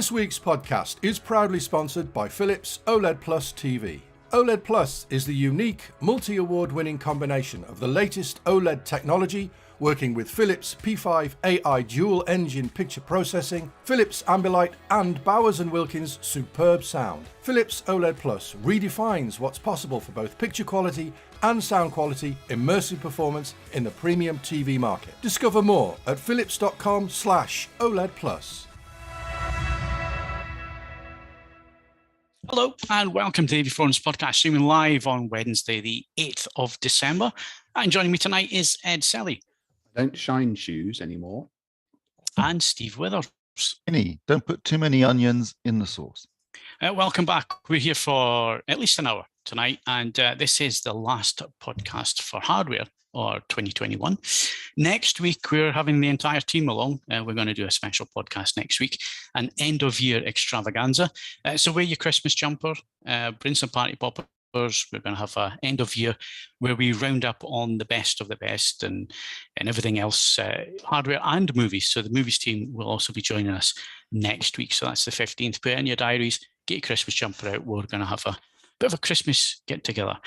This week's podcast is proudly sponsored by Philips OLED Plus TV. OLED Plus is the unique, multi-award winning combination of the latest OLED technology, working with Philips P5 AI dual engine picture processing, Philips Ambilight and Bowers & Wilkins superb sound. Philips OLED Plus redefines what's possible for both picture quality and sound quality, immersive performance in the premium TV market. Discover more at philips.com/OLED Plus. Hello and welcome to the Davy Florence podcast, streaming live on Wednesday, the 8th of December. And joining me tonight is Ed Selley. I don't shine shoes anymore. And Steve Withers. Don't put too many onions in the sauce. Welcome back. We're here for at least an hour tonight, and this is the last podcast for hardware, or 2021. Next week, we're having the entire team along. We're going to do a special podcast next week, an end-of-year extravaganza. So wear your Christmas jumper, bring some party poppers. We're going to have an end-of-year where we round up on the best of the best and everything else, hardware and movies. So the movies team will also be joining us next week. So that's the 15th. Put it in your diaries, get your Christmas jumper out. We're going to have a bit of a Christmas get-together.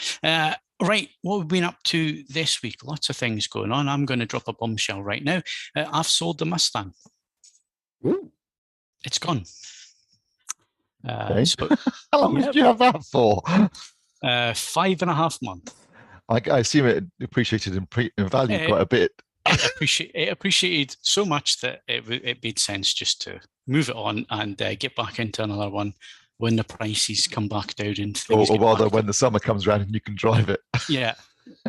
Right, what we've been up to this week, lots of things going on. I'm going to drop a bombshell right now. I've sold the Mustang. Ooh. It's gone. Okay. So, How long did you have that for? 5.5 months. I assume it appreciated in value quite a bit. It appreciated so much that it made sense just to move it on and get back into another one when the prices come back down and things Or rather, when the summer comes around and you can drive it. Yeah,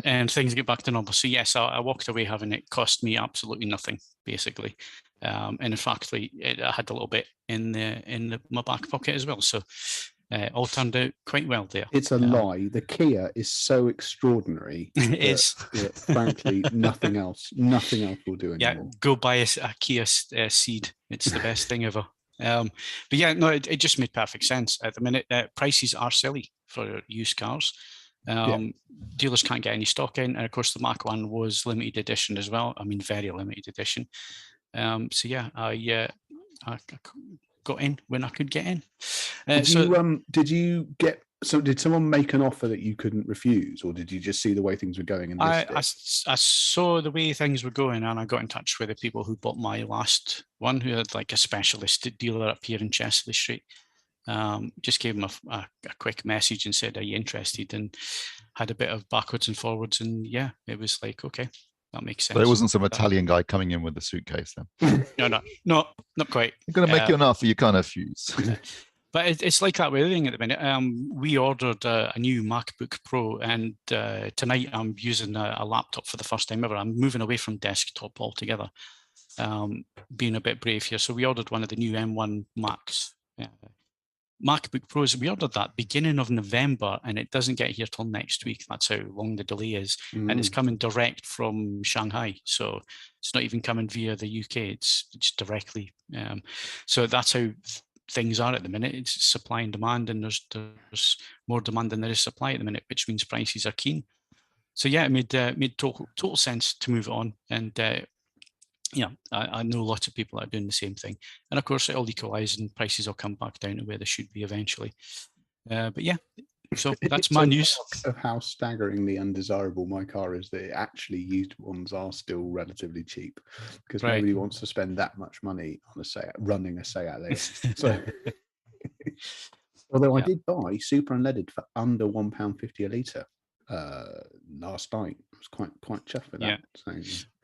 and things get back to normal. So yes, I walked away having it cost me absolutely nothing, basically. And in fact, I had a little bit in my back pocket as well. So all turned out quite well there. It's a lie. The Kia is so extraordinary. It is. Frankly, nothing else will do anymore. Yeah, go buy a Kia Ceed. It's the best thing ever. But yeah, no, it just made perfect sense. At the minute, prices are silly for used cars. Dealers can't get any stock in, and of course the Mark 1 was limited edition as well. I mean, very limited edition. So yeah, I got in when I could get in. Did someone make an offer that you couldn't refuse, or did you just see the way things were going? I saw the way things were going, and I got in touch with the people who bought my last one, who had like a specialist dealer up here in Chesley Street. Just gave them a quick message and said, "Are you interested?" And had a bit of backwards and forwards, and yeah, it was like, okay, that makes sense. But it wasn't some Italian guy coming in with a suitcase then. No, not quite. I'm going to make you an offer you can't refuse. But it's like that with everything at the minute. We ordered a new MacBook Pro, and tonight I'm using a laptop for the first time ever. I'm moving away from desktop altogether, being a bit brave here. So we ordered one of the new M1 Max. MacBook Pros, we ordered that beginning of November, and it doesn't get here till next week. That's how long the delay is. And it's coming direct from Shanghai. So it's not even coming via the UK. It's directly. So that's how things are at the minute. It's supply and demand, and there's more demand than there is supply at the minute, which means prices are keen. So yeah, it made total sense to move it on. And yeah, I know lots of people that are doing the same thing. And of course, it'll equalize and prices will come back down to where they should be eventually. But yeah, so that's my news. Of how staggeringly undesirable my car is, that actually used ones are still relatively cheap, because nobody wants to spend that much money on running a Seat. So, although I did buy super unleaded for under £1.50 a litre last night. I was quite chuffed with that. So,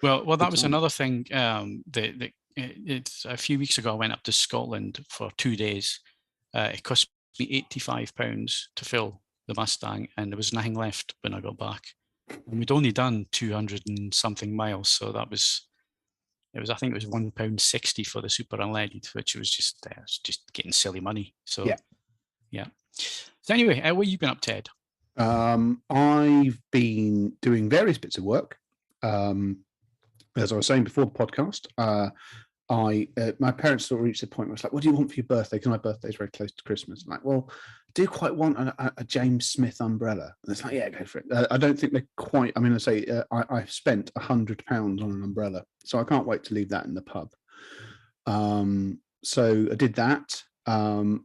well, that was another thing. It's a few weeks ago I went up to Scotland for 2 days. It cost me £85 to fill the Mustang, and there was nothing left when I got back. And we'd only done 200 and something miles, so I think it was £1.60 for the super unleaded, which was just getting silly money. So yeah. So anyway, what have you been up to, Ed? I've been doing various bits of work. As I was saying before the podcast, my parents sort of reached the point where it's like, what do you want for your birthday? Because my birthday is very close to Christmas. I'm like, well, I do quite want a James Smith umbrella. And it's like, yeah, go for it. I don't think they're quite, I mean, I've spent £100 on an umbrella, so I can't wait to leave that in the pub. So I did that.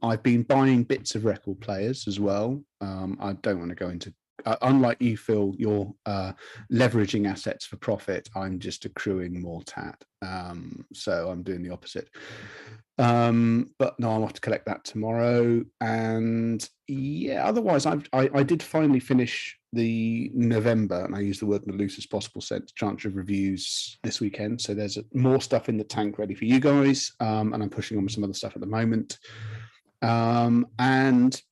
I've been buying bits of record players as well. I don't want to go into, unlike you, Phil, you're leveraging assets for profit. I'm just accruing more tat. So I'm doing the opposite. But no, I'll have to collect that tomorrow. And yeah, otherwise, I did finally finish the November, and I use the word in the loosest possible sense, tranche of reviews this weekend. So there's more stuff in the tank ready for you guys. And I'm pushing on with some other stuff at the moment. And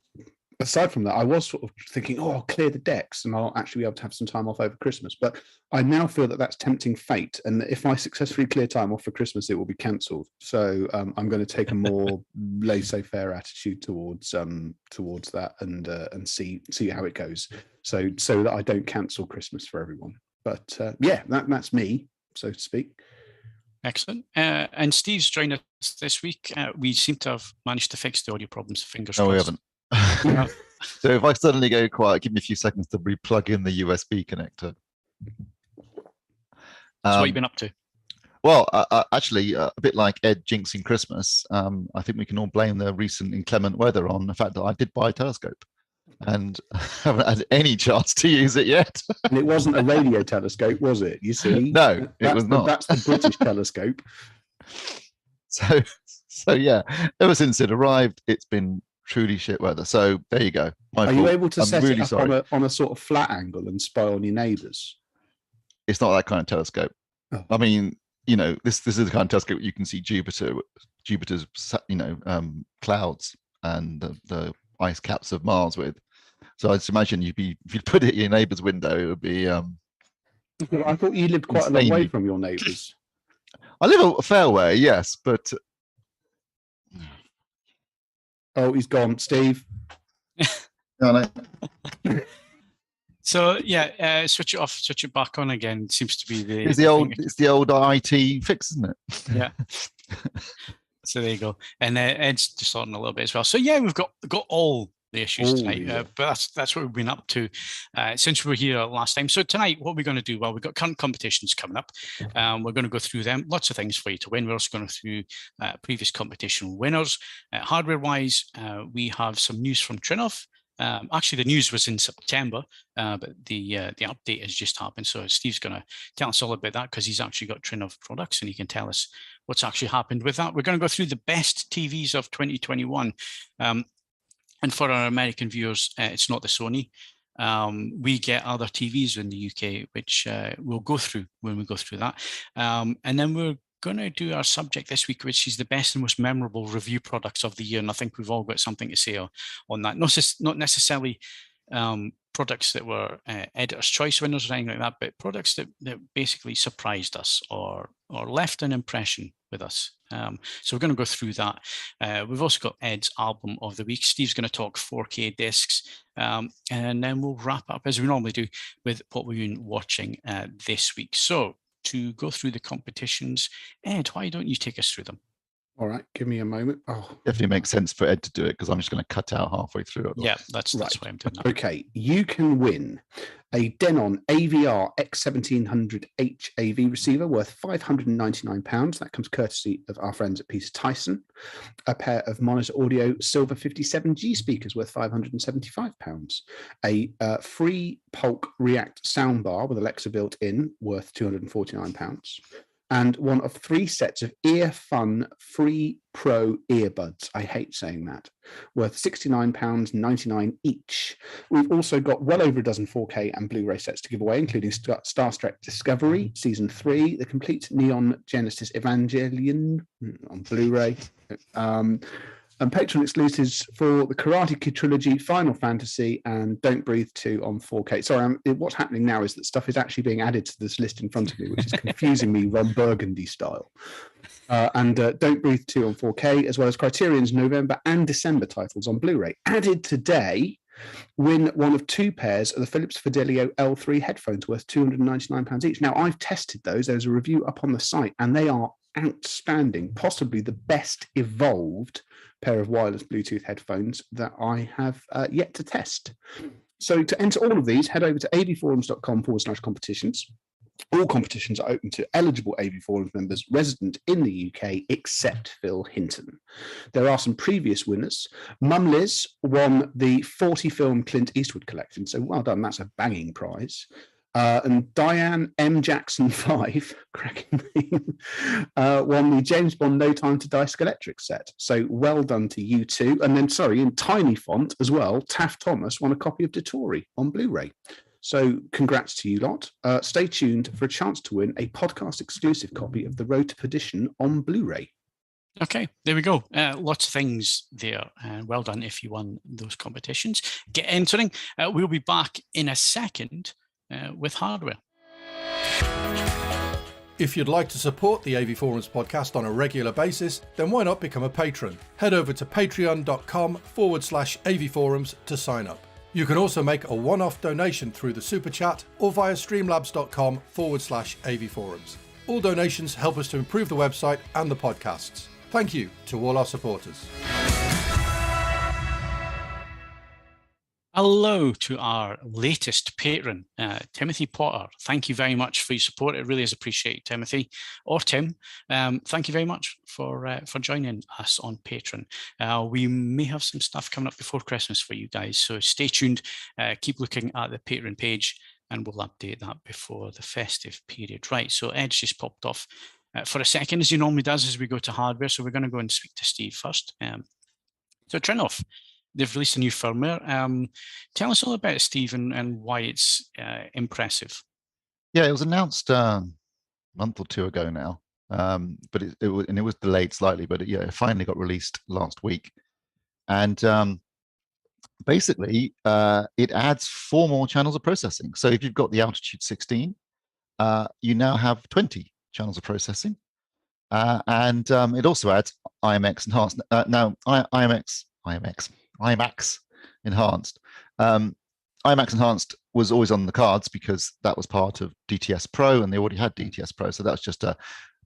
aside from that, I was sort of thinking, oh, I'll clear the decks and I'll actually be able to have some time off over Christmas. But I now feel that that's tempting fate. And if I successfully clear time off for Christmas, it will be cancelled. So I'm going to take a more laissez-faire attitude towards that and see how it goes. So that I don't cancel Christmas for everyone. But yeah, that's me, so to speak. Excellent. And Steve's joined us this week. We seem to have managed to fix the audio problems. Fingers crossed. No, we haven't. So if I suddenly go quiet, give me a few seconds to re-plug in the USB connector. So what have you been up to? Well, actually, a bit like Ed jinxing Christmas, I think we can all blame the recent inclement weather on the fact that I did buy a telescope and haven't had any chance to use it yet. And it wasn't a radio telescope, was it? You see? No, it was not. That's the British telescope. So yeah, ever since it arrived, it's been truly shit weather. So there you go. Are you able to I'm set really it up sorry. on a sort of flat angle and spy on your neighbours? It's not that kind of telescope. Oh. I mean, this is the kind of telescope you can see Jupiter's clouds and the ice caps of Mars with. So I just imagine if you put it in your neighbour's window, it would be. I thought you lived quite a long way from your neighbours. I live a fair way, yes, but. Oh, he's gone, Steve. No. So yeah, switch it off, switch it back on again. Seems to be It's the old IT fix, isn't it? Yeah. So there you go. And Ed's just sorting a little bit as well. So yeah, we've got all the issues tonight, yeah. but that's what we've been up to since we were here last time. So tonight, what we're going to do? Well, we've got current competitions coming up. We're going to go through them. Lots of things for you to win. We're also going to go through previous competition winners. Hardware-wise, we have some news from Trinnov. Actually, the news was in September, but the update has just happened. So Steve's going to tell us all about that because he's actually got Trinnov products and he can tell us what's actually happened with that. We're going to go through the best TVs of 2021. And for our American viewers, it's not the Sony. We get other TVs in the UK, which we'll go through when we go through that. And then we're going to do our subject this week, which is the best and most memorable review products of the year. And I think we've all got something to say on that. Not necessarily products that were Editor's Choice winners or anything like that, but products that basically surprised us or left an impression with us. So we're going to go through that. We've also got Ed's album of the week. Steve's going to talk 4K discs. And then we'll wrap up, as we normally do, with what we've been watching this week. So to go through the competitions, Ed, why don't you take us through them? All right, give me a moment. Oh, Definitely makes sense for Ed to do it because I'm just going to cut out halfway through it. Yeah, that's why I'm doing that. Okay, you can win a Denon AVR X1700H AV receiver worth £599. That comes courtesy of our friends at Peter Tyson. A pair of Monitor Audio Silver 57G speakers worth £575. A free Polk React soundbar with Alexa built in worth £249. And one of 3 sets of Earfun Free Pro earbuds. I hate saying that. Worth £69.99 each. We've also got well over a dozen 4K and Blu-ray sets to give away, including Star Trek Discovery, Season 3, the complete Neon Genesis Evangelion on Blu-ray, and Patreon exclusives for the Karate Kid trilogy, Final Fantasy, and Don't Breathe 2 on 4K. Sorry, what's happening now is that stuff is actually being added to this list in front of me, which is confusing me Ron Burgundy style. And Don't Breathe 2 on 4K, as well as Criterion's November and December titles on Blu-ray. Added today, win one of 2 pairs of the Philips Fidelio L3 headphones worth £299 each. Now, I've tested those. There's a review up on the site, and they are outstanding, possibly the best evolved pair of wireless Bluetooth headphones that I have yet to test. So to enter all of these, head over to avforums.com/competitions. All competitions are open to eligible AV Forums members resident in the UK, except Phil Hinton. There are some previous winners. Mum Liz won the 40-film Clint Eastwood collection, so well done, that's a banging prize. And Diane M. Jackson 5, cracking name, won the James Bond No Time to Die Skeletric set. So well done to you two. And then, sorry, in tiny font as well, Taft Thomas won a copy of Dottore on Blu-ray. So congrats to you lot. Stay tuned for a chance to win a podcast exclusive copy of The Road to Perdition on Blu-ray. Okay, there we go. Lots of things there. Well done if you won those competitions. Get entering. We'll be back in a second with hardware. If you'd like to support the AV Forums podcast on a regular basis, then why not become a patron? Head over to patreon.com/AV Forums to sign up. You can also make a one-off donation through the Super Chat or via streamlabs.com/AV Forums. All donations help us to improve the website and the podcasts. Thank you to all our supporters. Hello to our latest patron, Timothy Potter. Thank you very much for your support. It really is appreciated, Timothy, or Tim. Thank you very much for joining us on Patreon. We may have some stuff coming up before Christmas for you guys, so stay tuned. Keep looking at the Patreon page, and we'll update that before the festive period. Right, so Ed's just popped off for a second, as he normally does as we go to hardware. So we're going to go and speak to Steve first. So Trinnov. They've released a new firmware. Tell us all about it, Steve, and why it's impressive. Yeah, it was announced a month or two ago now, but it was delayed slightly, but it finally got released last week. And basically, it adds 4 more channels of processing. So if you've got the Altitude 16, you now have 20 channels of processing. And it also adds IMX enhanced. Now, IMAX enhanced. IMAX enhanced was always on the cards because that was part of DTS Pro, and they already had DTS Pro, so that's just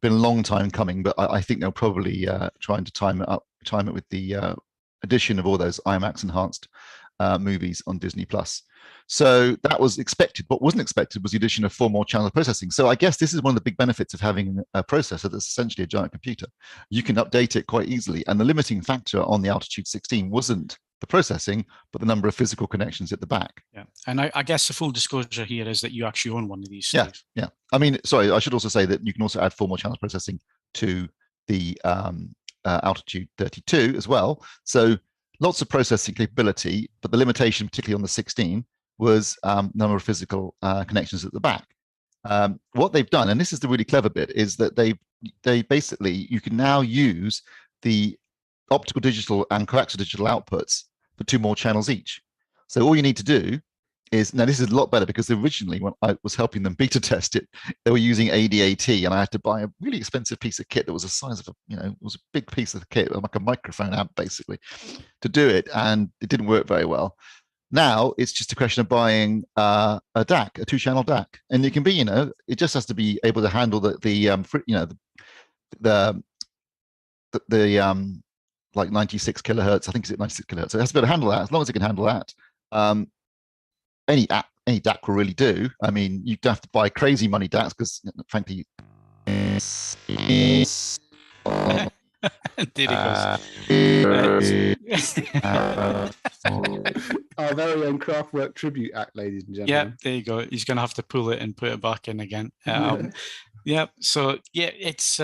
been a long time coming. But I think they'll probably trying to time it with the addition of all those IMAX enhanced movies on Disney Plus. So that was expected. What wasn't expected was the addition of 4 more channels of processing. So I guess this is one of the big benefits of having a processor that's essentially a giant computer. You can update it quite easily, and the limiting factor on the Altitude 16 wasn't the processing, but the number of physical connections at the back. Yeah, and I guess the full disclosure here is that you actually own one of these. Yeah, yeah. I mean, sorry, I should also say that you can also add 4 more channels processing to the Altitude 32 as well. So lots of processing capability, but the limitation, particularly on the 16, was number of physical connections at the back. What they've done, and this is the really clever bit, is that they basically, you can now use the optical digital and coaxial digital outputs for 2 more channels each. So all you need to do is, now this is a lot better because originally when I was helping them beta test it, they were using ADAT, and I had to buy a really expensive piece of kit that was the size of it was a big piece of kit, like a microphone amp basically, to do it, and it didn't work very well. Now it's just a question of buying a DAC, a 2-channel DAC, and it can be, it just has to be able to handle the like 96 kilohertz. I think it's 96 kilohertz. So it has to be able to handle that. As long as it can handle that, any DAC will really do. I mean, you don't have to buy crazy money DACs because, frankly, there he goes. Our very own Craftwork tribute act, ladies and gentlemen. Yeah, there you go. He's going to have to pull it and put it back in again. Yeah. So yeah, it's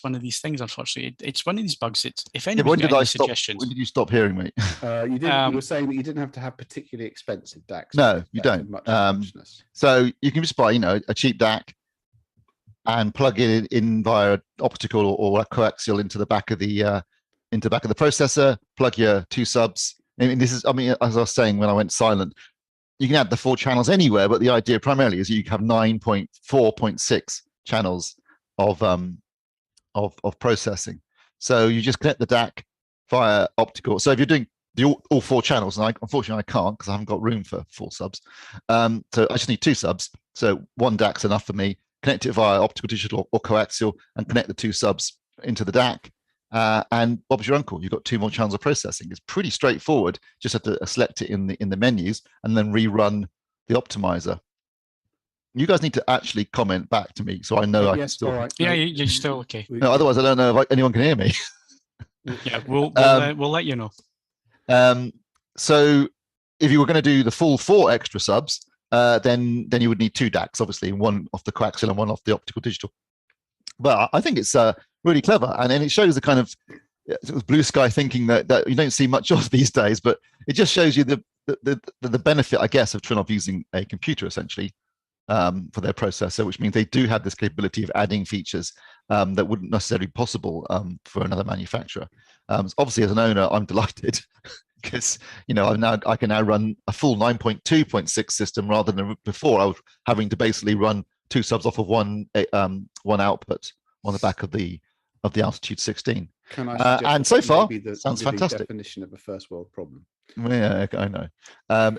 one of these things. Unfortunately, it's one of these bugs. It's if anybody's got any suggestions. When did you stop hearing me? You didn't. You were saying that you didn't have to have particularly expensive DACs. No, you don't. So you can just buy, a cheap DAC and plug it in via optical or coaxial into the back of the processor. Plug your 2 subs. I mean, as I was saying when I went silent, you can add the 4 channels anywhere, but the idea primarily is you have 9.4.6 channels of processing. So you just connect the DAC via optical. So if you're doing all 4 channels, and unfortunately I can't because I haven't got room for 4 subs. So I just need 2 subs. So 1 DAC's enough for me. Connect it via optical digital or coaxial and connect the 2 subs into the DAC. And Bob's your uncle. You've got 2 more channels of processing. It's pretty straightforward. Just have to select it in the menus and then rerun the optimizer. You guys need to actually comment back to me so I know I can Yes, still. all right. Yeah, No, you're still okay. No, otherwise I don't know if anyone can hear me. Yeah, we'll let you know. So if you were going to do the full 4 extra subs, then you would need 2 DACs, obviously, one off the coaxial and one off the optical digital. But I think it's really clever, and it shows the kind of blue sky thinking that you don't see much of these days. But it just shows you the benefit, I guess, of Trinnov using a computer essentially for their processor, which means they do have this capability of adding features that wouldn't necessarily be possible for another manufacturer. Obviously, as an owner, I'm delighted because I can now run a full 9.2.6 system rather than before I was having to basically run 2 subs off of one output on the back of the Altitude 16. Can I suggest and so far, the sounds fantastic. Definition of a first world problem. Yeah, I know.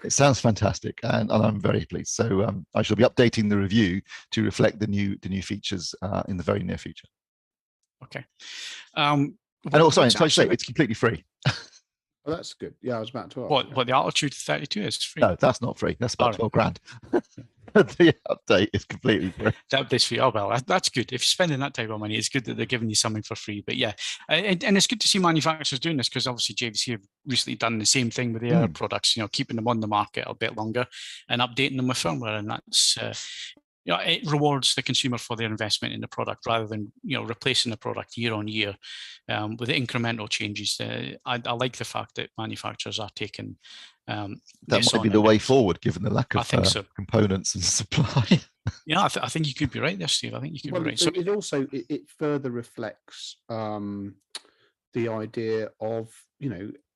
It sounds fantastic, and I'm very pleased. So I shall be updating the review to reflect the new features in the very near future. Okay. And also, I say it's completely free. Oh, that's good. Yeah, I was about to ask. What the Altitude 32 is free? No, that's not free. That's about 12 grand. The update is completely free. The update's free. Oh, well, that's good. If you're spending that type of money, it's good that they're giving you something for free. But yeah, and it's good to see manufacturers doing this, because obviously JVC have recently done the same thing with their products, keeping them on the market a bit longer and updating them with firmware. And that's, it rewards the consumer for their investment in the product rather than, replacing the product year on year with incremental changes. I like the fact that manufacturers are taking that might be the way forward, given the lack of components and supply. Yeah, I think you could be right there, Steve. I think you could be right. So it also further reflects the idea of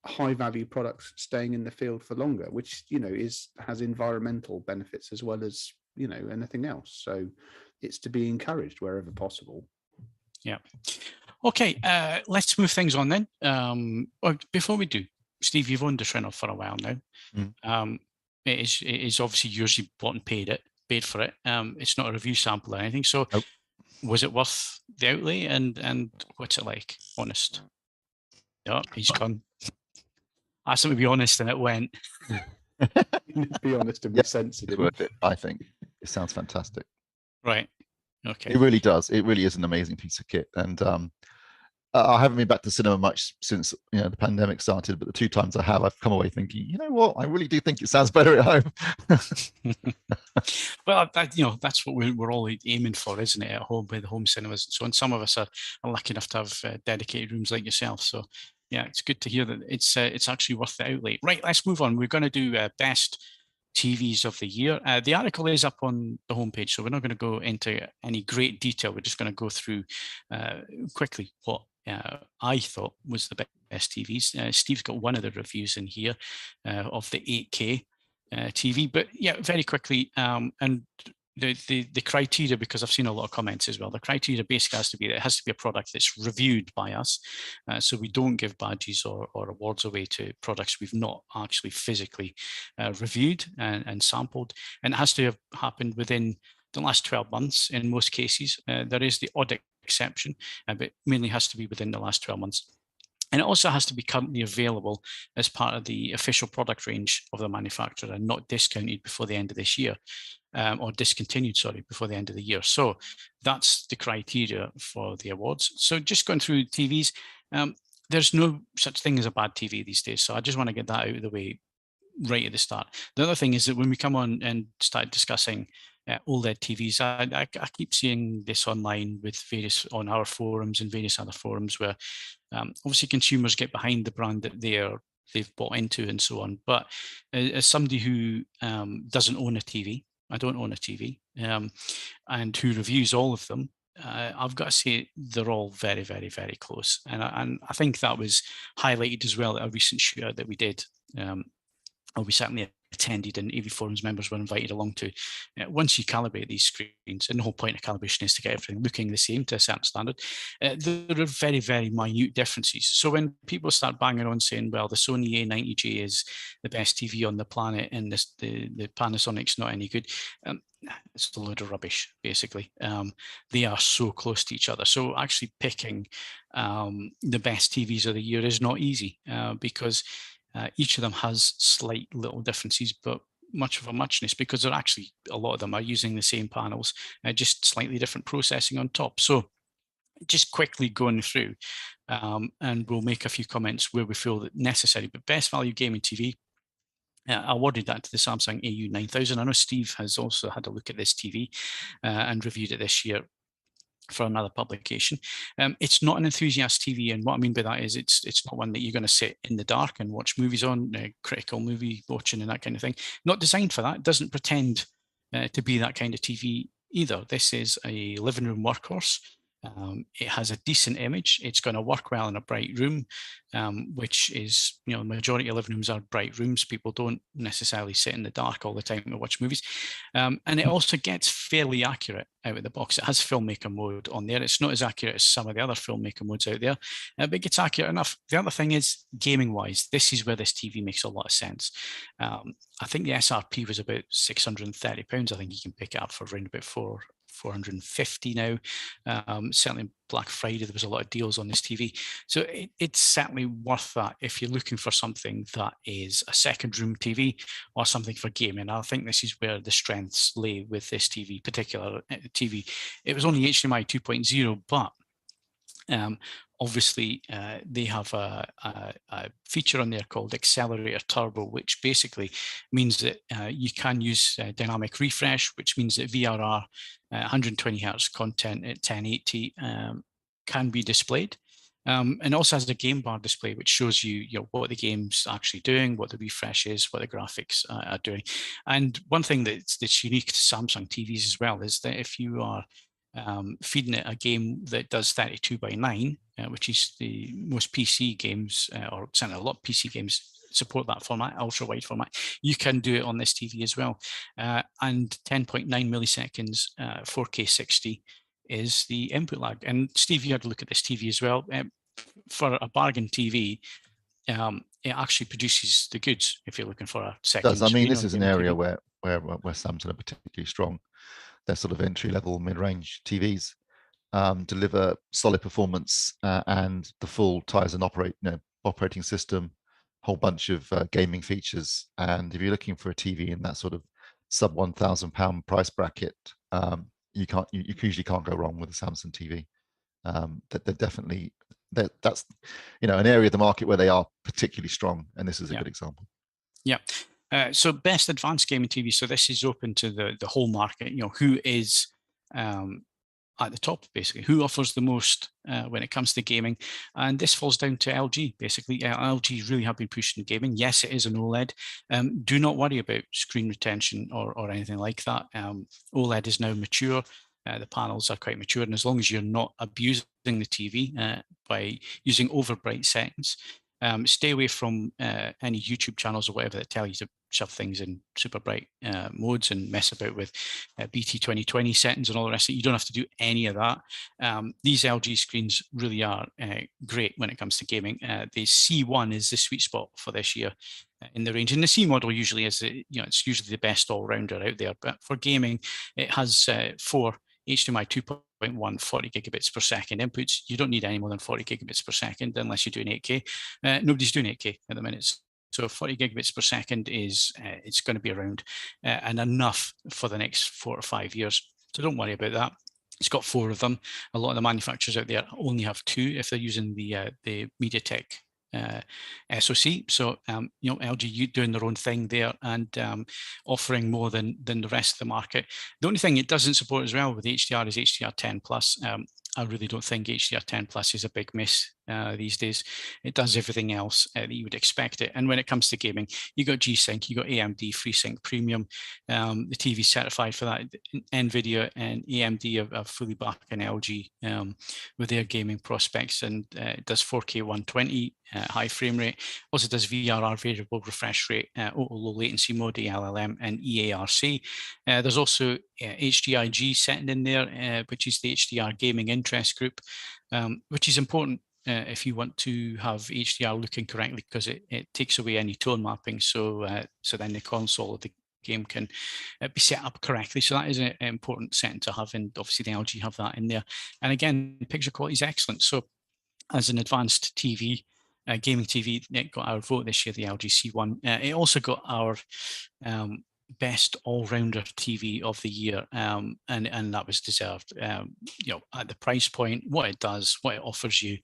high value products staying in the field for longer, which has environmental benefits as well as anything else. So it's to be encouraged wherever possible. Yeah. Okay. Let's move things on then. Before we do, Steve, you've owned the Trinnov for a while now. It is obviously yours. You bought and paid for it. It's not a review sample or anything. So, nope. Was it worth the outlay? And what's it like? Honest. Yeah, he's gone. I asked him to be honest, and it went. Be honest and be sensitive. It's worth it, I think. It sounds fantastic. Right. Okay. It really does. It really is an amazing piece of kit, and I haven't been back to cinema much since the pandemic started, but the 2 times I have, I've come away thinking, you know what, I really do think it sounds better at home. Well, that's what we're all aiming for, isn't it? At home with home cinemas and so on. Some of us are lucky enough to have dedicated rooms like yourself. So yeah, it's good to hear that it's actually worth the outlay. Right, let's move on. We're going to do best TVs of the year. The article is up on the homepage, so we're not going to go into any great detail. We're just going to go through quickly what I thought was the best TVs. Steve's got one of the reviews in here of the 8K TV, but yeah, very quickly. And the criteria, because I've seen a lot of comments as well, the criteria basically has to be that it has to be a product that's reviewed by us. So we don't give badges or awards away to products we've not actually physically reviewed and sampled. And it has to have happened within the last 12 months in most cases. There is the odd exception, but mainly has to be within the last 12 months. And it also has to be currently available as part of the official product range of the manufacturer and not discounted before the end of this year, or discontinued, before the end of the year. So that's the criteria for the awards. So just going through TVs, there's no such thing as a bad TV these days. So I just want to get that out of the way right at the start. The other thing is that when we come on and start discussing OLED TVs, I keep seeing this online with on our forums and various other forums where obviously consumers get behind the brand that they've bought into and so on. But as somebody who doesn't own a TV, I don't own a TV, and who reviews all of them, I've got to say they're all very, very, very close. And I think that was highlighted as well at a recent shootout that we did. We certainly attended, and AV Forums members were invited along to. Once you calibrate these screens, and the whole point of calibration is to get everything looking the same to a certain standard, there are very, very minute differences. So when people start banging on saying, well, the Sony A90J is the best TV on the planet and the Panasonic's not any good, it's a load of rubbish, basically. They are so close to each other. So actually picking the best TVs of the year is not easy, because each of them has slight little differences, but much of a muchness, because they're actually, a lot of them are using the same panels, just slightly different processing on top. So just quickly going through, and we'll make a few comments where we feel that necessary. But best value gaming TV, I awarded that to the Samsung AU9000. I know Steve has also had a look at this TV and reviewed it this year for another publication. It's not an enthusiast TV, and what I mean by that is it's not one that you're going to sit in the dark and watch movies on, critical movie watching and that kind of thing. Not designed for that. It doesn't pretend to be that kind of TV either. This is a living room workhorse. It has a decent image. It's going to work well in a bright room, which is, the majority of living rooms are bright rooms. People don't necessarily sit in the dark all the time to watch movies. And it also gets fairly accurate out of the box. It has filmmaker mode on there. It's not as accurate as some of the other filmmaker modes out there, but it gets accurate enough. The other thing is, gaming-wise, this is where this TV makes a lot of sense. I think the SRP was about £630. I think you can pick it up for around about 450 now. Certainly Black Friday, there was a lot of deals on this TV. So it's certainly worth that if you're looking for something that is a second room TV or something for gaming. I think this is where the strengths lay with this particular TV. It was only HDMI 2.0, but obviously, they have a feature on there called Accelerator Turbo, which basically means that you can use dynamic refresh, which means that VRR 120 hertz content at 1080 can be displayed. And also has a game bar display, which shows you, what the game's actually doing, what the refresh is, what the graphics are doing. And one thing that's unique to Samsung TVs as well is that if you are feeding it a game that does 32:9, which is the most PC games, or certainly a lot of PC games support that format, ultra wide format, you can do it on this TV as well. And 10.9 milliseconds, 4K 60 is the input lag. And Steve, you had a look at this TV as well. For a bargain TV, it actually produces the goods if you're looking for a second. Does. I mean, this is an area where Samsung are particularly strong. Their sort of entry-level, mid-range TVs deliver solid performance and the full Tizen operating system, whole bunch of gaming features. And if you're looking for a TV in that sort of sub £1,000 price bracket, you usually can't go wrong with a Samsung TV. They're definitely that's an area of the market where they are particularly strong, and this is a good example. Yeah. So best advanced gaming TV. So this is open to the whole market. Who is at the top, basically, who offers the most when it comes to gaming. And this falls down to LG, basically. LG really have been pushing gaming. Yes, it is an OLED. Do not worry about screen retention or anything like that. OLED is now mature. The panels are quite mature. And as long as you're not abusing the TV by using over bright settings, stay away from any YouTube channels or whatever that tell you to shove things in super bright modes and mess about with BT 2020 settings and all the rest of it. You don't have to do any of that. These LG screens really are great when it comes to gaming. The C1 is the sweet spot for this year in the range. And the C model usually is, it's usually the best all-rounder out there. But for gaming, it has 4 HDMI 2.1 40 gigabits per second inputs. You don't need any more than 40 gigabits per second unless you're doing 8K. Nobody's doing 8K at the minute. So 40 gigabits per second is it's going to be around and enough for the next 4 or 5 years. So don't worry about that. It's got 4 of them. A lot of the manufacturers out there only have 2 if they're using the MediaTek SoC. So LG doing their own thing there and offering more than the rest of the market. The only thing it doesn't support as well with HDR is HDR10 plus. I really don't think HDR10 plus is a big miss these days. It does everything else that you would expect it. And when it comes to gaming, you got G-Sync, you got AMD FreeSync Premium. The TV certified for that. NVIDIA and AMD are fully backing LG with their gaming prospects, and it does 4K 120 high frame rate. Also does VRR variable refresh rate, auto low latency mode, ALLM, and EARC. There's also HDIG setting in there, which is the HDR gaming interest group, which is important if you want to have HDR looking correctly, because it takes away any tone mapping. So then the console of the game can be set up correctly. So that is an important setting to have, and obviously the LG have that in there. And again, picture quality is excellent. So as an advanced TV, gaming TV, it got our vote this year, the LG C1. It also got our best all-rounder TV of the year, and that was deserved. At the price point, what it does, what it offers you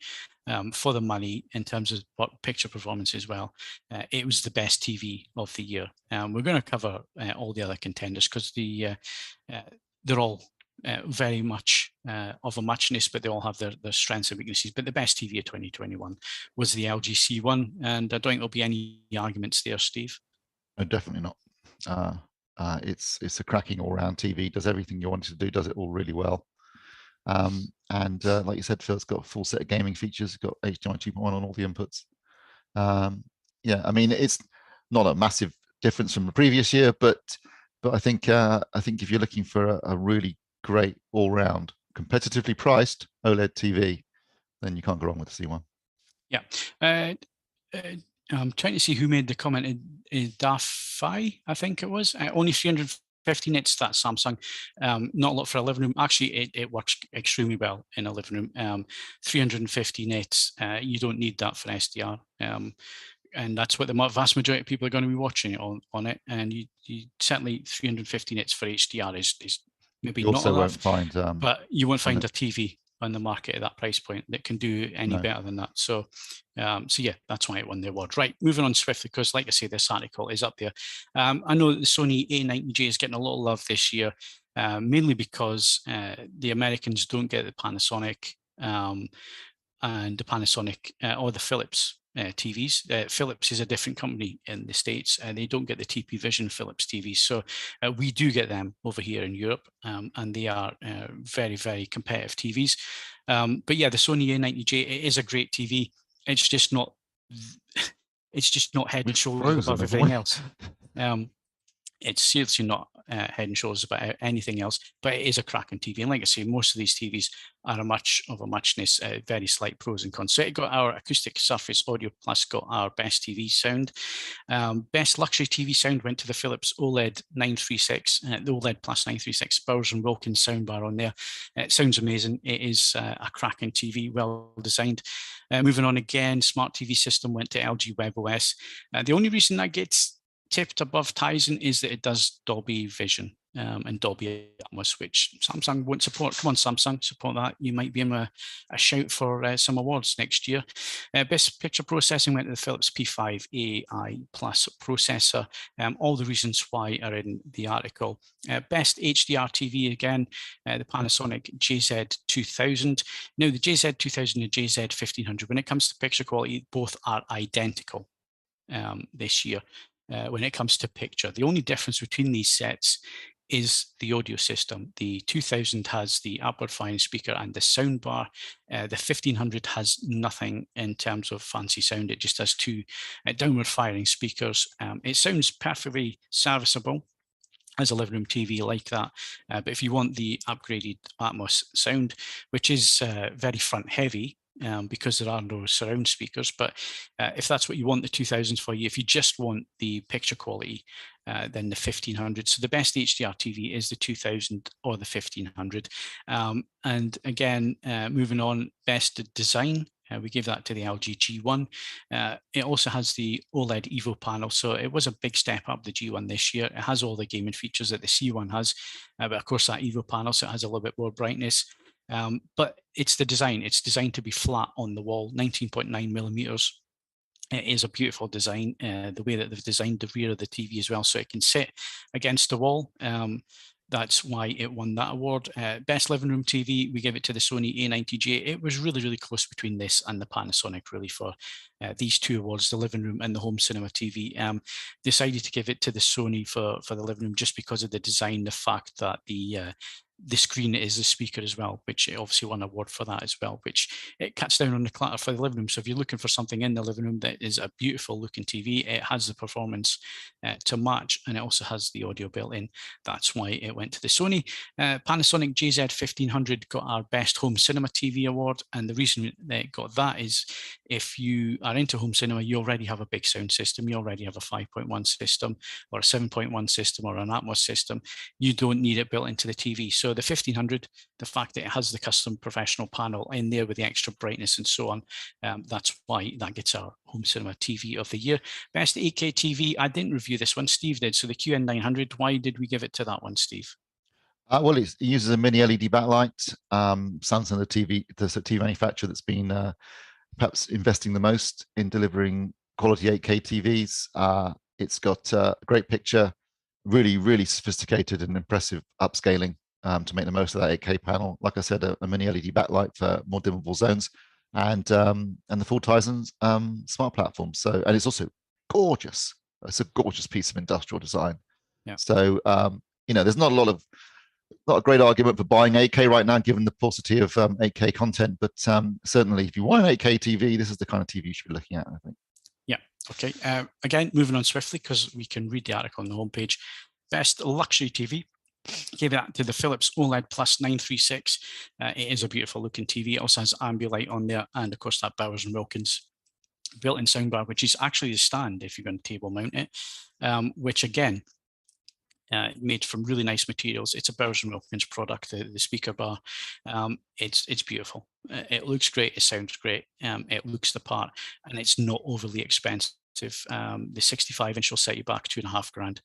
for the money in terms of what picture performance as well. It was the best TV of the year. We're going to cover all the other contenders because they're all very much of a muchness, but they all have their strengths and weaknesses. But the best TV of 2021 was the LG C1, and I don't think there'll be any arguments there, Steve. No, definitely not. It's a cracking all-round TV. Does everything you want it to do. Does it all really well. And like you said, Phil, it's got a full set of gaming features. It's got HDMI 2.1 on all the inputs. Yeah, I mean, it's not a massive difference from the previous year, but I think if you're looking for a really great all-round, competitively priced OLED TV, then you can't go wrong with the C1. Yeah. I'm trying to see who made the comment. Dafai, I think it was. Only 350 nits, that's Samsung. Not a lot for a living room. Actually, it works extremely well in a living room. 350 nits, you don't need that for SDR. And that's what the vast majority of people are going to be watching it on it. And you certainly 350 nits for HDR is maybe you also not won't enough, find, but you won't find a TV on the market at that price point that can do any better than that. So yeah, that's why it won the award. Right, moving on swiftly, because like I say, this article is up there. I know that the Sony A90J is getting a lot of love this year, mainly because the Americans don't get the Panasonic and the Panasonic or the Philips TVs. Philips is a different company in the States. They don't get the TP Vision Philips TVs. So we do get them over here in Europe, and they are very, very competitive TVs. But yeah, the Sony A90J, it is a great TV. It's just not head and shoulders above everything else. It's seriously not head and shoulders about anything else, but it is a cracking TV. And like I say, most of these TVs are a muchness, very slight pros and cons. So it got our acoustic surface audio plus got our best TV sound. Best luxury TV sound went to the Philips OLED 936, the OLED plus 936 Bowers and Wilkins soundbar on there. It sounds amazing. It is a cracking TV, well designed. Moving on again, smart TV system went to LG WebOS. The only reason that gets tipped above Tizen is that it does Dolby Vision and Dolby Atmos, which Samsung won't support. Come on, Samsung, support that. You might be in a shout for some awards next year. Best picture processing went to the Philips P5 AI Plus processor. All the reasons why are in the article. Best HDR TV, again, the Panasonic JZ2000. Now, the JZ2000 and JZ1500, when it comes to picture quality, both are identical this year. When it comes to picture, the only difference between these sets is the audio system. The 2000 has the upward firing speaker and the soundbar. The 1500 has nothing in terms of fancy sound. It just has two downward firing speakers. It sounds perfectly serviceable as a living room TV like that. But if you want the upgraded Atmos sound, which is very front heavy, because there are no surround speakers, but if that's what you want the 2000s for you, if you just want the picture quality, then the 1500. So the best HDR TV is the 2000 or the 1500. And again, moving on, best design. We gave that to the LG G1. It also has the OLED Evo panel, so it was a big step up, the G1 this year. It has all the gaming features that the C1 has, but of course that Evo panel, so it has a little bit more brightness. But it's the design. It's designed to be flat on the wall, 19.9 millimeters. It is a beautiful design, the way that they've designed the rear of the TV as well, so it can sit against the wall. That's why it won that award. Best living room TV, we gave it to the Sony A90J. It was really, really close between this and the Panasonic, really, for these two awards, the living room and the home cinema TV. Decided to give it to the Sony for the living room just because of the design, the fact that the screen is the speaker as well, which it obviously won an award for that as well, which it cuts down on the clutter for the living room. So if you're looking for something in the living room that is a beautiful looking TV, it has the performance to match, and it also has the audio built in. That's why it went to the Sony. Panasonic JZ1500 got our best home cinema TV award, and the reason that it got that is if you are into home cinema, you already have a big sound system, you already have a 5.1 system or a 7.1 system or an Atmos system. You don't need it built into the TV. So the 1500, the fact that it has the custom professional panel in there with the extra brightness and so on, that's why that gets our home cinema TV of the year. Best 8K TV, I didn't review this one, Steve did. So the QN900, why did we give it to that one, Steve? Well, it uses a mini LED backlight. Samsung, the TV manufacturer that's been perhaps investing the most in delivering quality 8K TVs. It's got a great picture, really, really sophisticated and impressive upscaling to make the most of that 8K panel. Like I said, a mini LED backlight for more dimmable zones, and the full Tizen smart platform. So, and it's also gorgeous. It's a gorgeous piece of industrial design. Yeah. So, there's not a great argument for buying 8K right now, given the paucity of 8K content. But certainly, if you want an 8K TV, this is the kind of TV you should be looking at, I think. Yeah. Okay. Again, moving on swiftly because we can read the article on the homepage. Best luxury TV. Gave that to the Philips OLED Plus 936. It is a beautiful looking TV. It also has Ambilight on there, and of course that Bowers and Wilkins built-in soundbar, which is actually a stand if you're going to table mount it, which again, made from really nice materials. It's a Bowers and Wilkins product, the speaker bar. It's beautiful. It looks great. It sounds great. It looks the part, and it's not overly expensive. The 65-inch will set you back $2,500.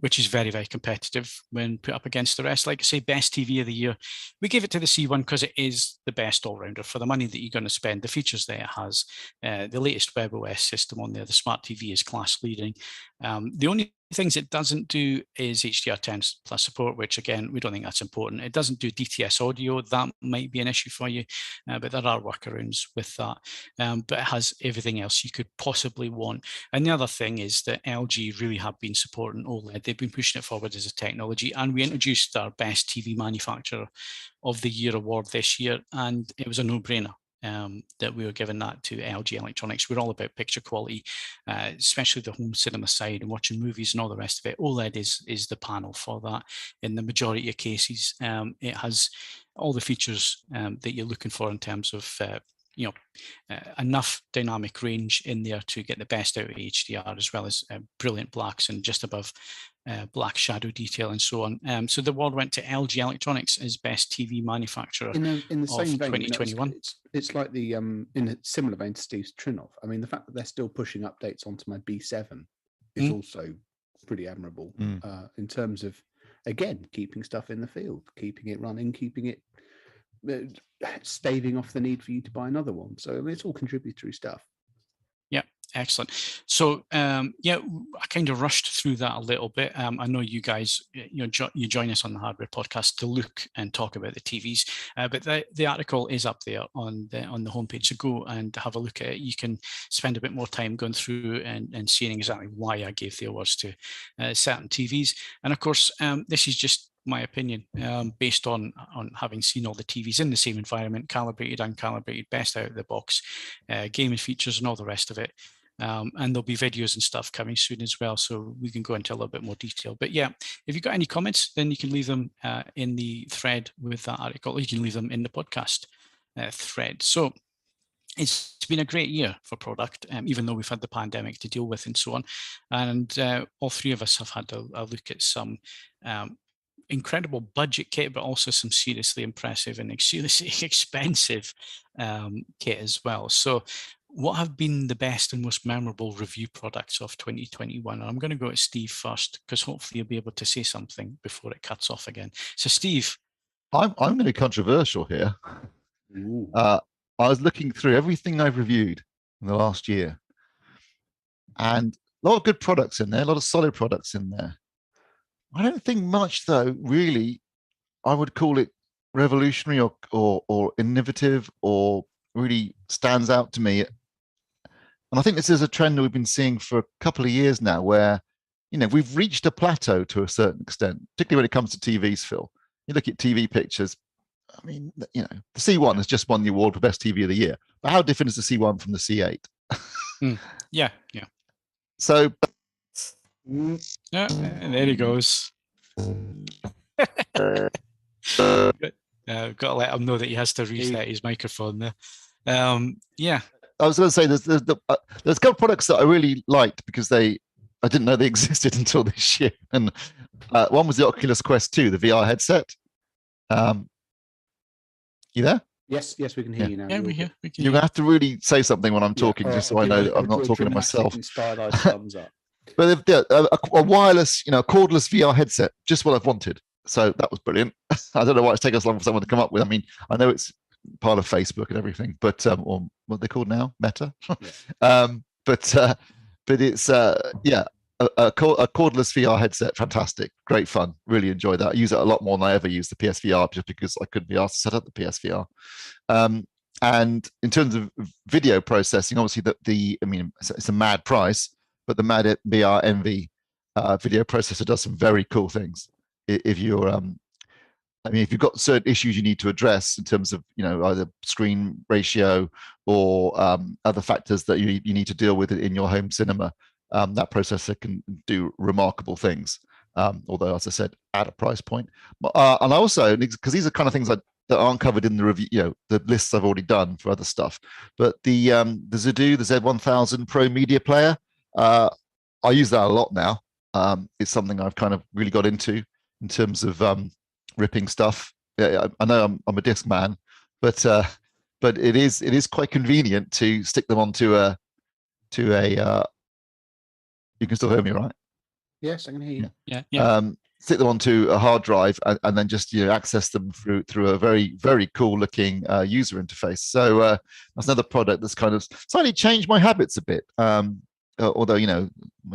Which is very, very competitive when put up against the rest. Like I say, best TV of the year. We give it to the C1 because it is the best all-rounder for the money that you're going to spend. The features that it has, the latest WebOS system on there, the smart TV is class leading. The only things it doesn't do is HDR10 plus support, which again, we don't think that's important. It doesn't do DTS audio. That might be an issue for you, but there are workarounds with that. But it has everything else you could possibly want. And the other thing is that LG really have been supporting OLED. They've been pushing it forward as a technology, and we introduced our best TV manufacturer of the year award this year, and it was a no-brainer. That we were giving that to LG Electronics. We're all about picture quality, especially the home cinema side and watching movies and all the rest of it. OLED is the panel for that in the majority of cases. It has all the features that you're looking for in terms of enough dynamic range in there to get the best out of HDR, as well as brilliant blacks and just above black shadow detail and so on. So the award went to LG Electronics as best TV manufacturer in the of same vein, 2021. It's like the in a similar vein to Steve's Trinnov. I mean, the fact that they're still pushing updates onto my B7 is also pretty admirable in terms of, again, keeping stuff in the field, keeping it running, keeping it staving off the need for you to buy another one. So I mean, it's all contributory stuff. Yeah, excellent. So I kind of rushed through that a little bit. I know you guys, you join us on the Hardware Podcast to look and talk about the TVs, but the article is up there on the homepage. So go and have a look at it. You can spend a bit more time going through and seeing exactly why I gave the awards to certain TVs. And of course, this is just my opinion, based on having seen all the TVs in the same environment, calibrated, uncalibrated, best out of the box, gaming features and all the rest of it. And there'll be videos and stuff coming soon as well, so we can go into a little bit more detail. But yeah, if you've got any comments, then you can leave them in the thread with that article, or you can leave them in the podcast thread. So it's been a great year for product, even though we've had the pandemic to deal with and so on. And all three of us have had a look at some incredible budget kit, but also some seriously impressive and seriously expensive kit as well. So what have been the best and most memorable review products of 2021? And I'm going to go to Steve first, because hopefully you'll be able to say something before it cuts off again. So Steve. I'm going to be controversial here. I was looking through everything I've reviewed in the last year, and a lot of good products in there, a lot of solid products in there. I don't think much, though, really, I would call it revolutionary or innovative or really stands out to me. And I think this is a trend that we've been seeing for a couple of years now, where, we've reached a plateau to a certain extent, particularly when it comes to TVs, Phil. You look at TV pictures, I mean, the C1 has just won the award for Best TV of the Year. But how different is the C1 from the C8? Yeah. So... there he goes. Got to let him know that he has to reset his microphone there. Yeah. I was going to say there's a couple of products that I really liked because I didn't know they existed until this year. And one was the Oculus Quest 2, the VR headset. You there? Yes, we can hear Yeah. you now. Yeah, You're we good. hear. We can You're hear. gonna have to really say something when I'm talking, all just right, so I I'll know give that I'm a not talking to dramatic myself. and stylized thumbs up. But a wireless, cordless VR headset, just what I've wanted. So that was brilliant. I don't know why it's taken us long for someone to come up with. I mean, I know it's part of Facebook and everything, but or what they're called now, Meta. But it's a cordless VR headset, fantastic, great fun, really enjoy that. I use it a lot more than I ever use the PSVR, just because I couldn't be asked to set up the PSVR. And in terms of video processing, obviously it's a mad price, but the Mad VR MV video processor does some very cool things. If you're if you've got certain issues you need to address in terms of either screen ratio or other factors that you need to deal with in your home cinema, that processor can do remarkable things. Although, as I said, at a price point. And also, because these are kind of things that aren't covered in the review, the lists I've already done for other stuff. But the Zudu, the Z1000 Pro Media Player, I use that a lot now. It's something I've kind of really got into in terms of ripping stuff. I know I'm a disc man, but it is quite convenient to stick them onto a. You can still hear me, right? Yes, I can hear you. Yeah. Stick them onto a hard drive and then just access them through a very, very cool looking user interface. So that's another product that's kind of slightly changed my habits a bit. Although my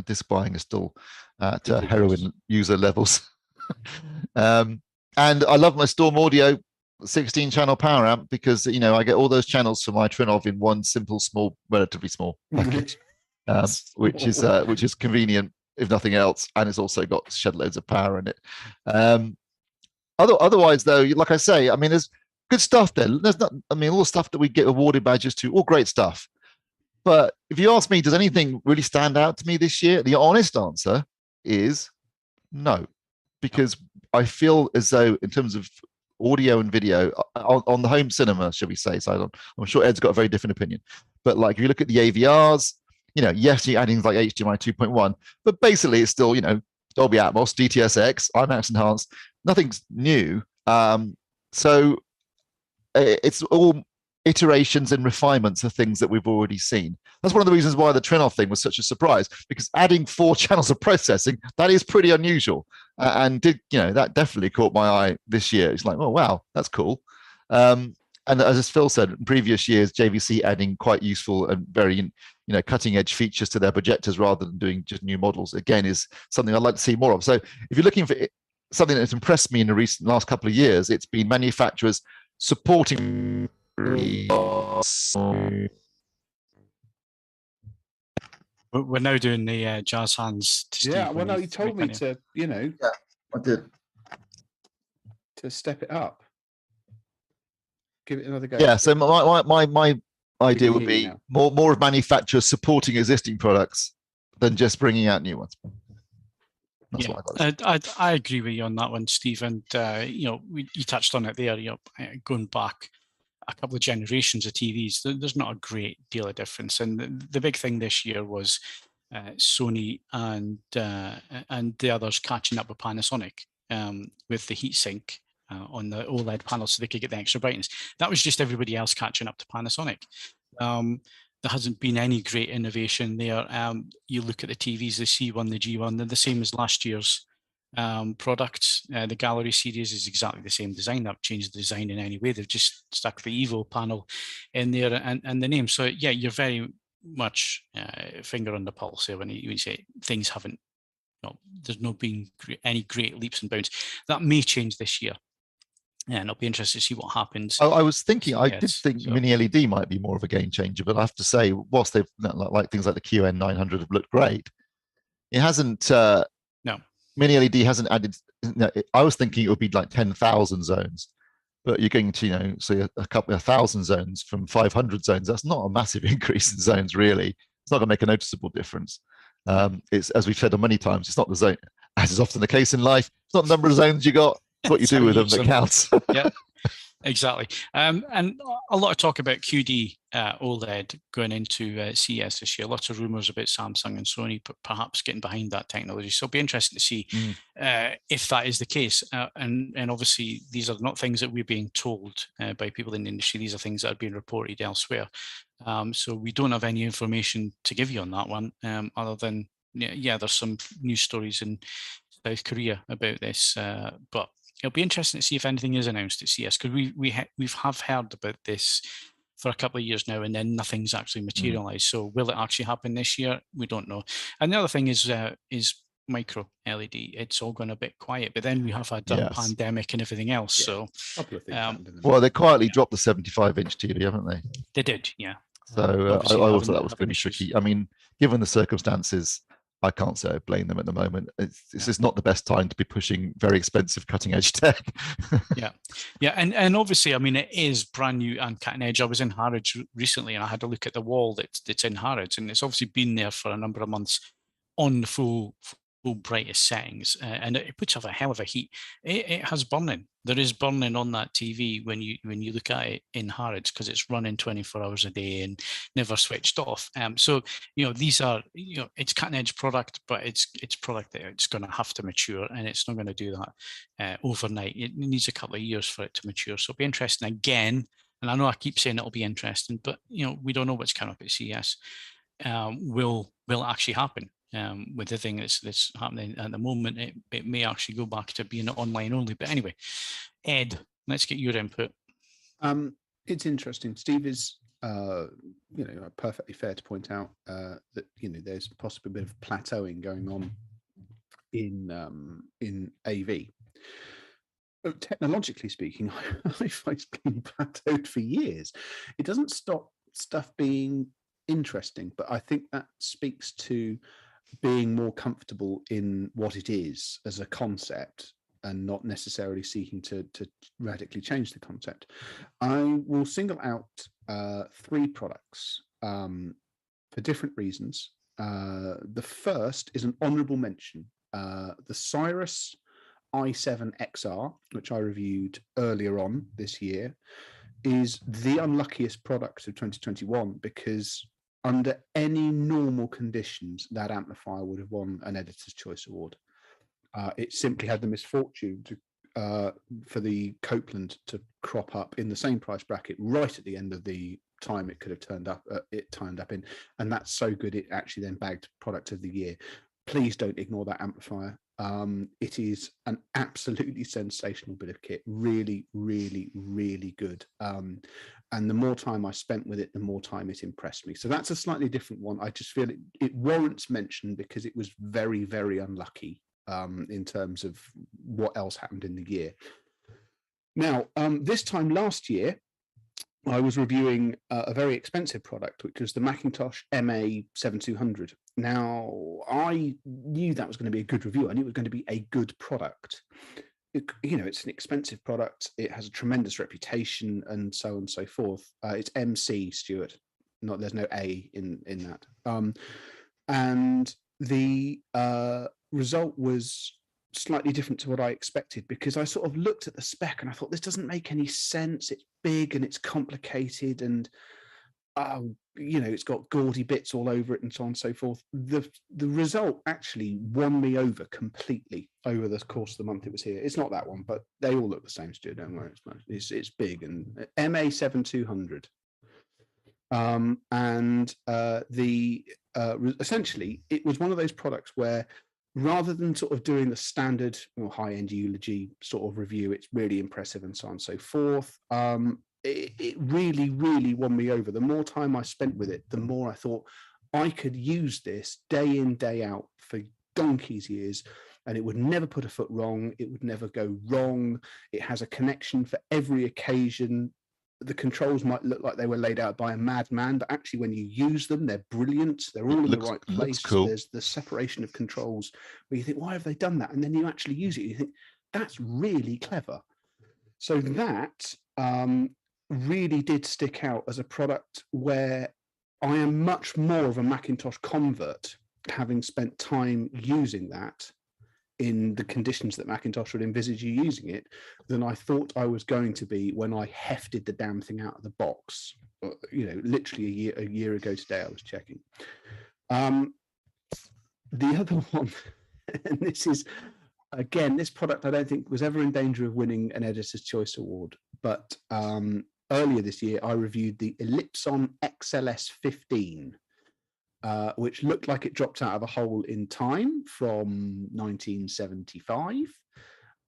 disc buying is still at heroin user levels. And I love my Storm Audio 16 channel power amp because I get all those channels for my Trinnov in one simple, small, relatively small package, which is convenient if nothing else, and it's also got shed loads of power in it. Otherwise, though, like I say, there's good stuff there. There's not, all the stuff that we get awarded badges to, all great stuff. But if you ask me, does anything really stand out to me this year? The honest answer is no, because I feel as though in terms of audio and video on the home cinema, shall we say, so I'm sure Ed's got a very different opinion. But like if you look at the AVRs, yes, you're adding like HDMI 2.1, but basically it's still, Dolby Atmos, DTS:X, IMAX enhanced, nothing's new. So it's all iterations and refinements of things that we've already seen. That's one of the reasons why the Trinnov thing was such a surprise, because adding 4 channels of processing, that is pretty unusual. And that definitely caught my eye this year. It's like, oh, wow, that's cool. And as Phil said, in previous years, JVC adding quite useful and very, cutting edge features to their projectors rather than doing just new models, again, is something I'd like to see more of. So if you're looking for something that's impressed me in the last couple of years, it's been manufacturers supporting. We're now doing the jazz hands to Steve. Yeah, well, no, you told me to, Yeah, I did. To step it up. Give it another go. Yeah, so my idea would be more of manufacturers supporting existing products than just bringing out new ones. That's what I agree with you on that one, Steve. And you touched on it there. Going back a couple of generations of TVs, there's not a great deal of difference. And the big thing this year was Sony and the others catching up with Panasonic with the heatsink on the OLED panel, so they could get the extra brightness. That was just everybody else catching up to Panasonic. There hasn't been any great innovation there. You look at the TVs, the C1, the G1, they're the same as last year's products. The Gallery series is exactly the same design. They've changed the design in any way. They've just stuck the Evo panel in there and the name. So yeah, you're very much finger on the pulse there when you say things haven't, there's not been any great leaps and bounds. That may change this year. And I'll be interested to see what happens. I was thinking, I did think mini LED might be more of a game changer, but I have to say, whilst they've like things like the QN 900 have looked great, it hasn't. No, mini LED hasn't added. I was thinking it would be like 10,000 zones, but you're going to say a couple of 1,000 zones from 500 zones. That's not a massive increase in zones, really. It's not going to make a noticeable difference. It's, as we've said many times, it's not the zone, as is often the case in life. It's not the number of zones you got. It's what you do with them that counts. Yeah. Exactly. And a lot of talk about QD OLED going into CES this year. Lots of rumors about Samsung and Sony perhaps getting behind that technology. So it'll be interesting to see if that is the case. And obviously, these are not things that we're being told by people in the industry. These are things that are being reported elsewhere. So we don't have any information to give you on that one, other than, yeah, there's some news stories in South Korea about this, but it'll be interesting to see if anything is announced at CS, because we've heard about this for a couple of years now, and then nothing's actually materialized. So will it actually happen this year? We don't know. And the other thing is micro LED. It's all gone a bit quiet, but then we have had a pandemic and everything else. Yeah. So a couple of things happened in the well, they quietly dropped the 75-inch TV, haven't they? They did, yeah. So I always thought that was pretty tricky. I mean, given the circumstances, I can't say I blame them at the moment. It's just not the best time to be pushing very expensive cutting edge tech. Yeah, and obviously, I mean, it is brand new and cutting edge. I was in Harrods recently, and I had a look at the wall that's in Harrods, and it's obviously been there for a number of months on the full brightest settings, and it puts off a hell of a heat. It has burning. There is burning on that TV when you look at it in Harrods, because it's running 24 hours a day and never switched off. So these are it's cutting edge product, but it's product that it's going to have to mature, and it's not going to do that overnight. It needs a couple of years for it to mature. So it'll be interesting again. And I know I keep saying it'll be interesting, but we don't know what's coming up at CES. Will it actually happen? With the thing that's happening at the moment, it may actually go back to being online only. But anyway, Ed, let's get your input. It's interesting. Steve is, perfectly fair to point out that there's possibly a bit of plateauing going on in AV. Technologically speaking, I find it's been plateaued for years. It doesn't stop stuff being interesting, but I think that speaks to being more comfortable in what it is as a concept and not necessarily seeking to radically change the concept. I will single out 3 products for different reasons. The first is an honourable mention. The Cyrus i7 XR, which I reviewed earlier on this year, is the unluckiest product of 2021 because under any normal conditions, that amplifier would have won an Editor's Choice Award. It simply had the misfortune for the Copeland to crop up in the same price bracket right at the end of the time it could have turned up in, and that's so good it actually then bagged Product of the Year. Please don't ignore that amplifier. It is an absolutely sensational bit of kit. Really, really, really good. And the more time I spent with it, the more time it impressed me. So that's a slightly different one. I just feel it warrants mention because it was very, very unlucky in terms of what else happened in the year. Now, this time last year, I was reviewing a very expensive product, which was the Macintosh MA7200. Now, I knew that was going to be a good review. I knew it was going to be a good product. It's an expensive product. It has a tremendous reputation and so on and so forth. It's MC, Stuart. There's no A in that. And the result was slightly different to what I expected because I sort of looked at the spec and I thought, this doesn't make any sense. It's big and it's complicated and it's got gaudy bits all over it and so on and so forth. The result actually won me over completely over the course of the month it was here. It's not that one, but they all look the same, Stu. Don't worry, it's big and MA7200. Essentially it was one of those products where rather than sort of doing the standard high-end eulogy sort of review, it's really impressive and so on and so forth. It really, really won me over. The more time I spent with it, the more I thought I could use this day in, day out for donkey's years, and it would never put a foot wrong. It would never go wrong. It has a connection for every occasion. The controls might look like they were laid out by a madman, but actually when you use them, they're brilliant. They're all in the right place. Cool. There's the separation of controls where you think, why have they done that? And then you actually use it. You think, that's really clever. So that really did stick out as a product where I am much more of a Macintosh convert, having spent time using that in the conditions that Macintosh would envisage you using it than I thought I was going to be when I hefted the damn thing out of the box. Literally a year ago today, I was checking. The other one, and this is, again, this product I don't think was ever in danger of winning an Editor's Choice Award, but earlier this year I reviewed the Ellipson XLS 15, which looked like it dropped out of a hole in time from 1975.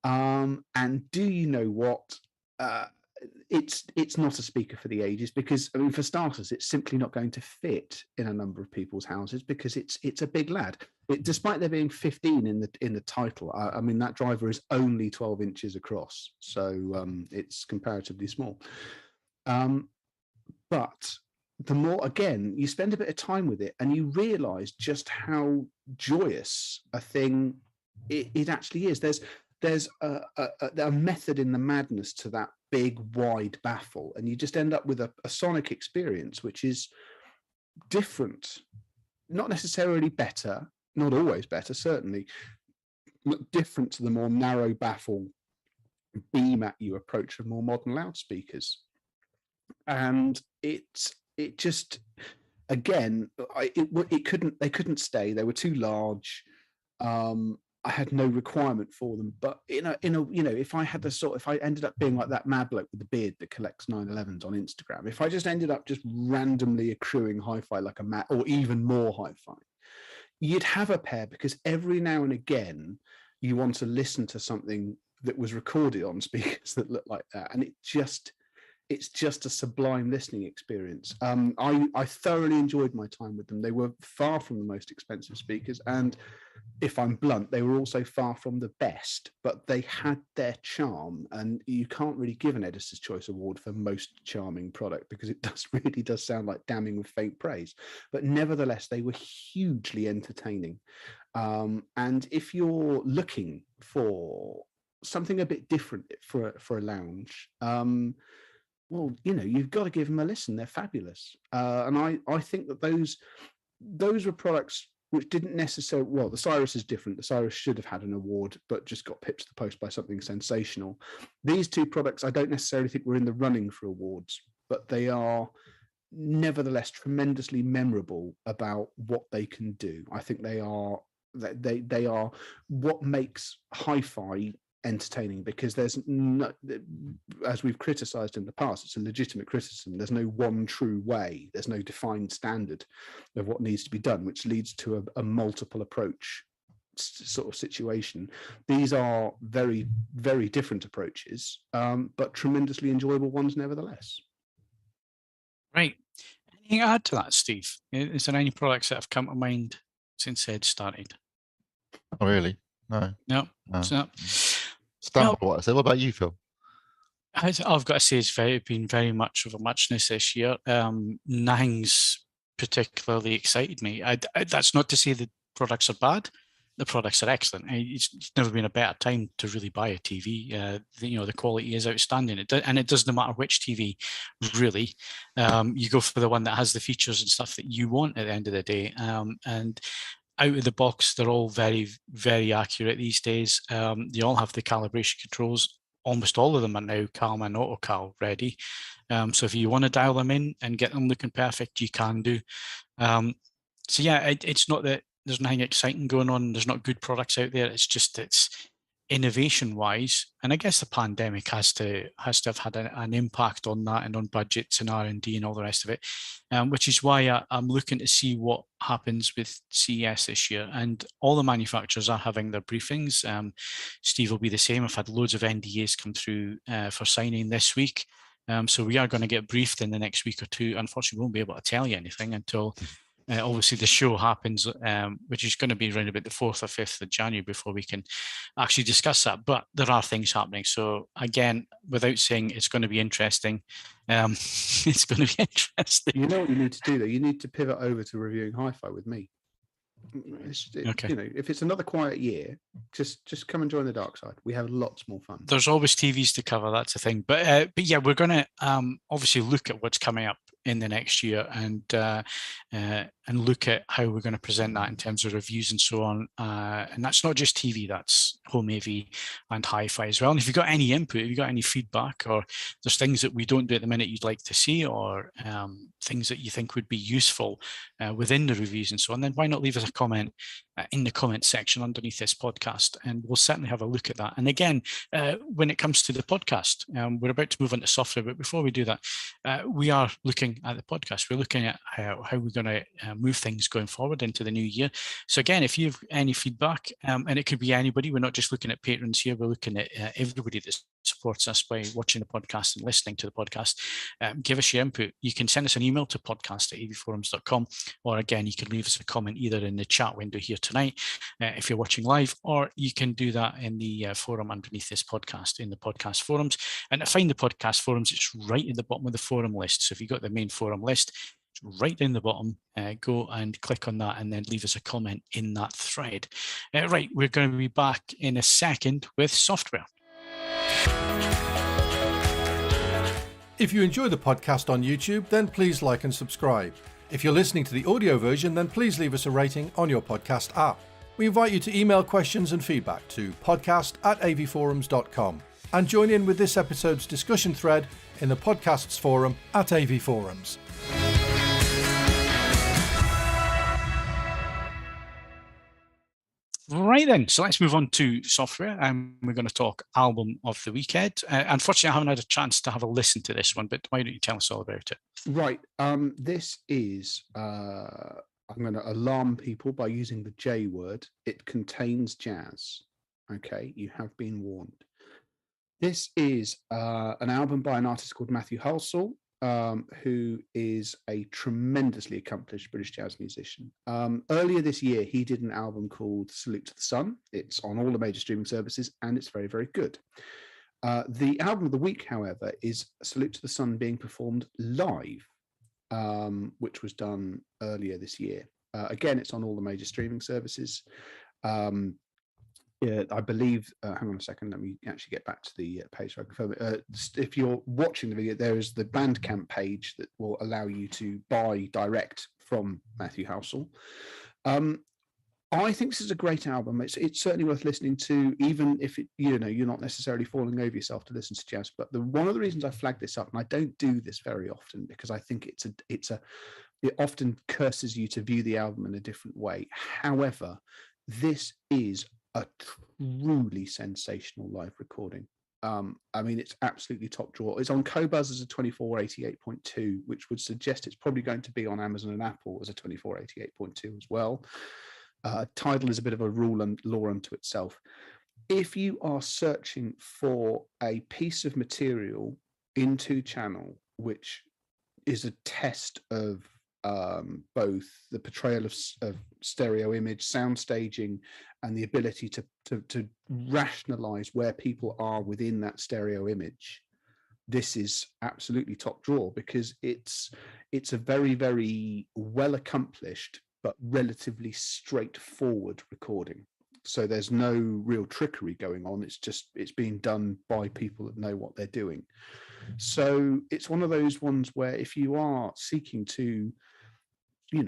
And do you know what? It's not a speaker for the ages because, I mean, for starters, it's simply not going to fit in a number of people's houses because it's a big lad. Despite there being 15 in the title, I mean, that driver is only 12 inches across, so it's comparatively small. But the more, again, you spend a bit of time with it and you realize just how joyous a thing it actually is. There's a method in the madness to that big wide baffle, and you just end up with a sonic experience which is different, not necessarily better, not always better, certainly, but different to the more narrow baffle beam at you approach of more modern loudspeakers. And it just, again, they couldn't stay. They were too large. I had no requirement for them, but if I ended up being like that mad bloke with the beard that collects 911s on Instagram, if I just ended up just randomly accruing hi-fi like a mad, or even more hi-fi, you'd have a pair, because every now and again you want to listen to something that was recorded on speakers that look like that, and it's just a sublime listening experience. I thoroughly enjoyed my time with them. They were far from the most expensive speakers, and if I'm blunt, they were also far from the best, but they had their charm, and you can't really give an Editor's Choice Award for most charming product because it really does sound like damning with faint praise. But nevertheless, they were hugely entertaining. And if you're looking for something a bit different for a lounge, well, you've got to give them a listen. They're fabulous. And I think that those were products which didn't necessarily, well, the Cyrus is different. The Cyrus should have had an award, but just got pipped to the post by something sensational. These two products, I don't necessarily think were in the running for awards, but they are nevertheless tremendously memorable about what they can do. I think they are what makes hi-fi entertaining, because there's no, as we've criticized in the past, it's a legitimate criticism, there's no one true way, there's no defined standard of what needs to be done, which leads to a multiple approach sort of situation. These are very, very different approaches, but tremendously enjoyable ones nevertheless. Right. Anything to add to that, Steve? Is there any products that have come to mind since Ed started? Oh, really? No. No. So, Stand by what I said. What about you, Phil? I've got to say, it's been very much of a muchness this year. Nothing's particularly excited me. That's not to say the products are bad. The products are excellent. It's never been a better time to really buy a TV. The quality is outstanding. And it doesn't matter which TV, really. You go for the one that has the features and stuff that you want at the end of the day. And out of the box, they're all very, very accurate these days. They all have the calibration controls. Almost all of them are now Calm and AutoCal ready. So if you want to dial them in and get them looking perfect, you can do. So yeah, it's not that there's nothing exciting going on. There's not good products out there. It's just innovation-wise, and I guess the pandemic has to have had an impact on that and on budgets and R&D and all the rest of it, which is why I'm looking to see what happens with CES this year. And all the manufacturers are having their briefings. Steve will be the same. I've had loads of NDAs come through for signing this week. So we are going to get briefed in the next week or two. Unfortunately, we won't be able to tell you anything until obviously the show happens, which is going to be around about the 4th or 5th of January before we can actually discuss that. But there are things happening. So again, without saying it's going to be interesting, it's going to be interesting. You know what you need to do, though? You need to pivot over to reviewing hi-fi with me. Okay. If it's another quiet year, just come and join the dark side. We have lots more fun. There's always TVs to cover. That's the thing. But yeah, we're going to obviously look at what's coming up in the next year and look at how we're going to present that in terms of reviews and so on. And that's not just TV, that's home AV and hi-fi as well. And if you've got any input, if you've got any feedback, or there's things that we don't do at the minute you'd like to see, or things that you think would be useful within the reviews and so on, then why not leave us a comment in the comment section underneath this podcast, and we'll certainly have a look at that. And again, when it comes to the podcast, we're about to move on to software, but before we do that, we are looking at the podcast. We're looking at how we're going to move things going forward into the new year. So again, if you have any feedback, and it could be anybody, we're not just looking at patrons here, we're looking at everybody that supports us by watching the podcast and listening to the podcast. Give us your input. You can send us an email to podcast@avforums.com, or again, you can leave us a comment either in the chat window here tonight if you're watching live, or you can do that in the forum underneath this podcast in the podcast forums. And to find the podcast forums, it's right at the bottom of the forum list. So if you've got the main forum list, it's right down the bottom, go and click on that and then leave us a comment in that thread. Right, we're going to be back in a second with software. If you enjoy the podcast on YouTube, then please like and subscribe. If you're listening to the audio version, then please leave us a rating on your podcast app. We invite you to email questions and feedback to podcast@avforums.com and join in with this episode's discussion thread in the podcasts forum at AV Forums. Right then, so let's move on to software, and we're going to talk album of the weekend. Unfortunately, I haven't had a chance to have a listen to this one, but why don't you tell us all about it? Right. This is, I'm going to alarm people by using the J word. It contains jazz. Okay, you have been warned. This is an album by an artist called Matthew Halsall, who is a tremendously accomplished British jazz musician. Earlier this year, he did an album called Salute to the Sun. It's on all the major streaming services, and it's very, very good. The album of the week, however, is Salute to the Sun being performed live, which was done earlier this year. Again, it's on all the major streaming services. Yeah, I believe, hang on a second, let me actually get back to the page so I confirm it. If you're watching the video, there is the Bandcamp page that will allow you to buy direct from Matthew Halsall. I think this is a great album. It's certainly worth listening to, even if you're not necessarily falling over yourself to listen to jazz. But one of the reasons I flagged this up, and I don't do this very often because I think it often curses you to view the album in a different way. However, this is a truly sensational live recording. I mean, it's absolutely top drawer. It's on Qobuz as a 2488.2, which would suggest it's probably going to be on Amazon and Apple as a 2488.2 as well. Tidal is a bit of a rule and law unto itself. If you are searching for a piece of material in 2-channel, which is a test of both the portrayal of stereo image, sound staging, and the ability to rationalize where people are within that stereo image, this is absolutely top drawer, because it's a very, very well accomplished but relatively straightforward recording. So there's no real trickery going on. It's being done by people that know what they're doing. So it's one of those ones where if you are seeking to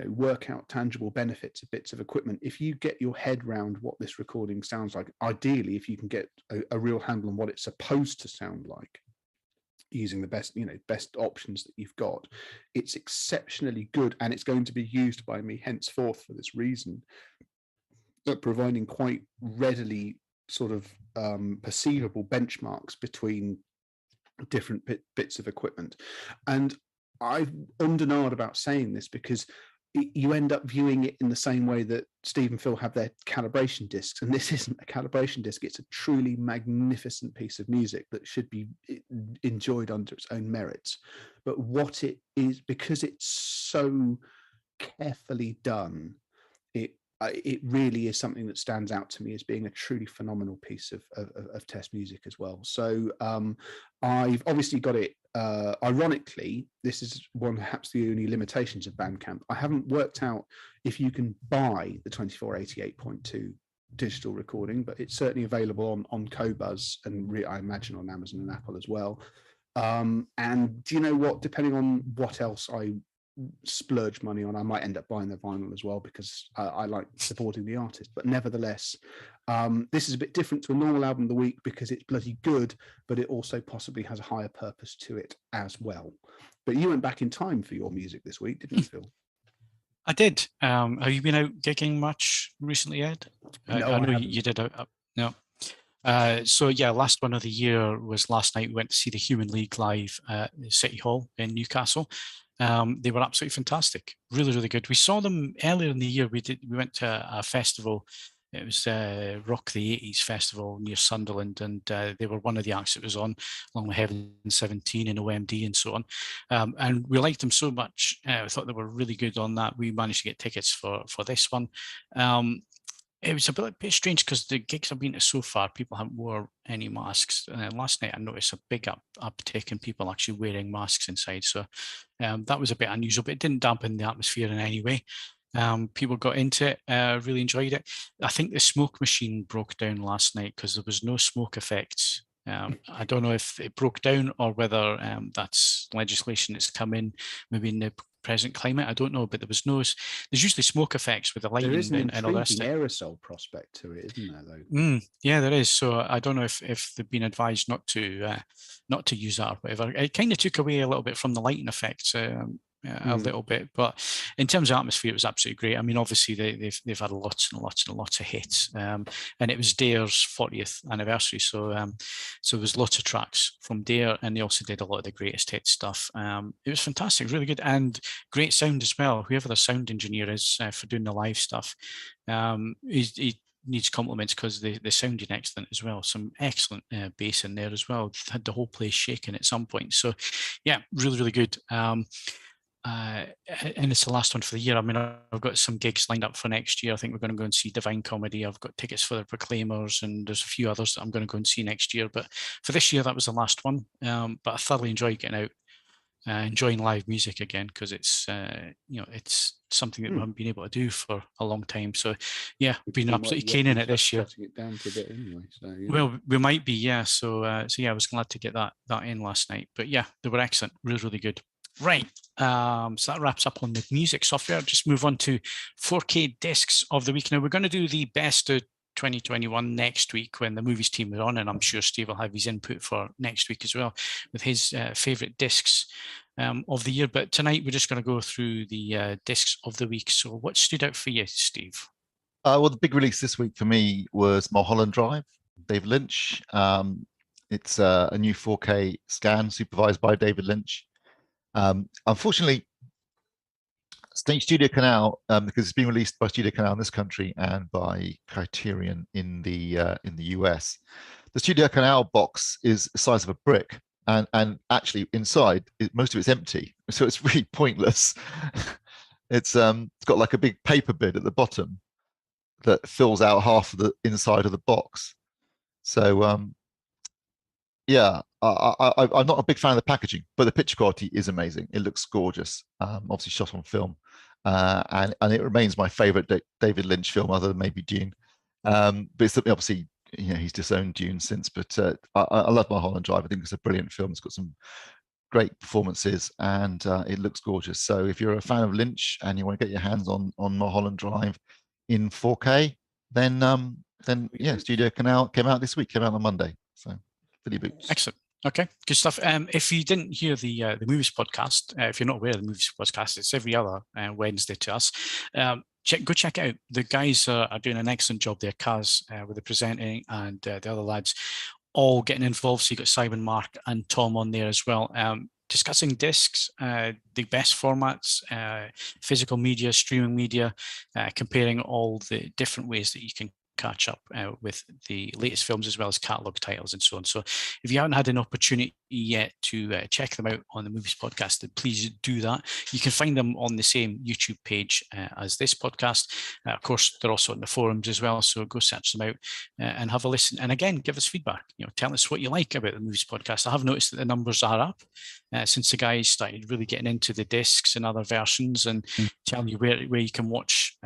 work out tangible benefits of bits of equipment, if you get your head round what this recording sounds like, ideally if you can get a real handle on what it's supposed to sound like using the best options that you've got, it's exceptionally good, and it's going to be used by me henceforth for this reason, providing quite readily sort of perceivable benchmarks between different bits of equipment. And I've ummed and ahed about saying this because you end up viewing it in the same way that Steve and Phil have their calibration discs, and this isn't a calibration disc. It's a truly magnificent piece of music that should be enjoyed under its own merits. But what it is, because it's so carefully done, it really is something that stands out to me as being a truly phenomenal piece of test music as well. So I've obviously got it. Ironically, this is perhaps the only limitations of Bandcamp. I haven't worked out if you can buy the 2488.2 digital recording, but it's certainly available on Qobuz, and I imagine on Amazon and Apple as well. And do you know what? Depending on what else I splurge money on, I might end up buying the vinyl as well, because I like supporting the artist. But nevertheless, this is a bit different to a normal album of the week because it's bloody good, but it also possibly has a higher purpose to it as well. But you went back in time for your music this week, didn't you, Phil? I did. Have you been out gigging much recently, Ed? No, I know haven't. you did. No. So yeah, last one of the year was last night. We went to see the Human League live at City Hall in Newcastle. They were absolutely fantastic, really, really good. We saw them earlier in the year. We went to a festival. It was Rock the 80s festival near Sunderland, and they were one of the acts that was on, along with Heaven 17 and OMD and so on. And we liked them so much. We thought they were really good on that. We managed to get tickets for this one. It was a bit strange because the gigs I've been to so far, people haven't wore any masks. Last night I noticed a big uptick in people actually wearing masks inside. So that was a bit unusual, but it didn't dampen the atmosphere in any way. People got into it, really enjoyed it. I think the smoke machine broke down last night because there was no smoke effects. I don't know if it broke down or whether that's legislation that's come in maybe in the present climate. I don't know, but there's usually smoke effects with the lighting. There is an and all the rest intriguing of it. aerosol prospect to it, isn't there, though? Yeah, there is. So I don't know if they've been advised not to use that or whatever. It kind of took away a little bit from the lighting effects. A little bit, but in terms of atmosphere, it was absolutely great. I mean, obviously they've had lots and lots and lots of hits, and it was Dare's 40th anniversary, so there was lots of tracks from Dare, and they also did a lot of the greatest hits stuff. It was fantastic, really good, and great sound as well. Whoever the sound engineer is for doing the live stuff, he needs compliments because they sounded excellent as well. Some excellent bass in there as well. Had the whole place shaking at some point. So yeah, really, really good. And it's the last one for the year. I mean, I've got some gigs lined up for next year. I think we're going to go and see Divine Comedy. I've got tickets for the Proclaimers, and there's a few others that I'm going to go and see next year. But for this year, that was the last one. But I thoroughly enjoyed getting out, enjoying live music again, because it's it's something that we haven't been able to do for a long time. So yeah, been absolutely keen in it this year. It down to a bit anyway, so, yeah. Well, we might be, yeah. So yeah, I was glad to get that in last night. But yeah, they were excellent, really, really good. Right, so that wraps up on the music software. Just move on to 4K discs of the week. Now we're going to do the best of 2021 next week when the movies team are on, and I'm sure Steve will have his input for next week as well with his favourite discs of the year. But tonight we're just going to go through the discs of the week. So what stood out for you, Steve? Well, the big release this week for me was Mulholland Drive, David Lynch. It's a new 4K scan supervised by David Lynch. Unfortunately, Studio Canal, because it's been released by Studio Canal in this country and by Criterion in the US, the Studio Canal box is the size of a brick, and actually inside most of it's empty, so it's really pointless. It's got like a big paper bid at the bottom that fills out half of the inside of the box. So yeah, I'm not a big fan of the packaging, but the picture quality is amazing. It looks gorgeous. Obviously shot on film, and it remains my favorite David Lynch film, other than maybe Dune. But it's obviously, he's disowned Dune since. But I love Mulholland Drive. I think it's a brilliant film. It's got some great performances, and it looks gorgeous. So if you're a fan of Lynch and you want to get your hands on Mulholland Drive in 4K, then yeah, Studio Canal came out this week. Came out on Monday. So. Boots. Excellent. Okay, good stuff. If you didn't hear the movies podcast, if you're not aware of the movies podcast, it's every other Wednesday to us. Go check it out. The guys are doing an excellent job there. Kaz with the presenting, and the other lads all getting involved. So you got Simon, Mark, and Tom on there as well. Discussing discs, the best formats, physical media, streaming media, comparing all the different ways that you can catch up with the latest films as well as catalogue titles and so on. So if you haven't had an opportunity yet to check them out on the Movies Podcast, then please do that. You can find them on the same YouTube page as this podcast. Of course, they're also on the forums as well, so go search them out and have a listen. And again, give us feedback. Tell us what you like about the Movies Podcast. I have noticed that the numbers are up since the guys started really getting into the discs and other versions and telling you where you can watch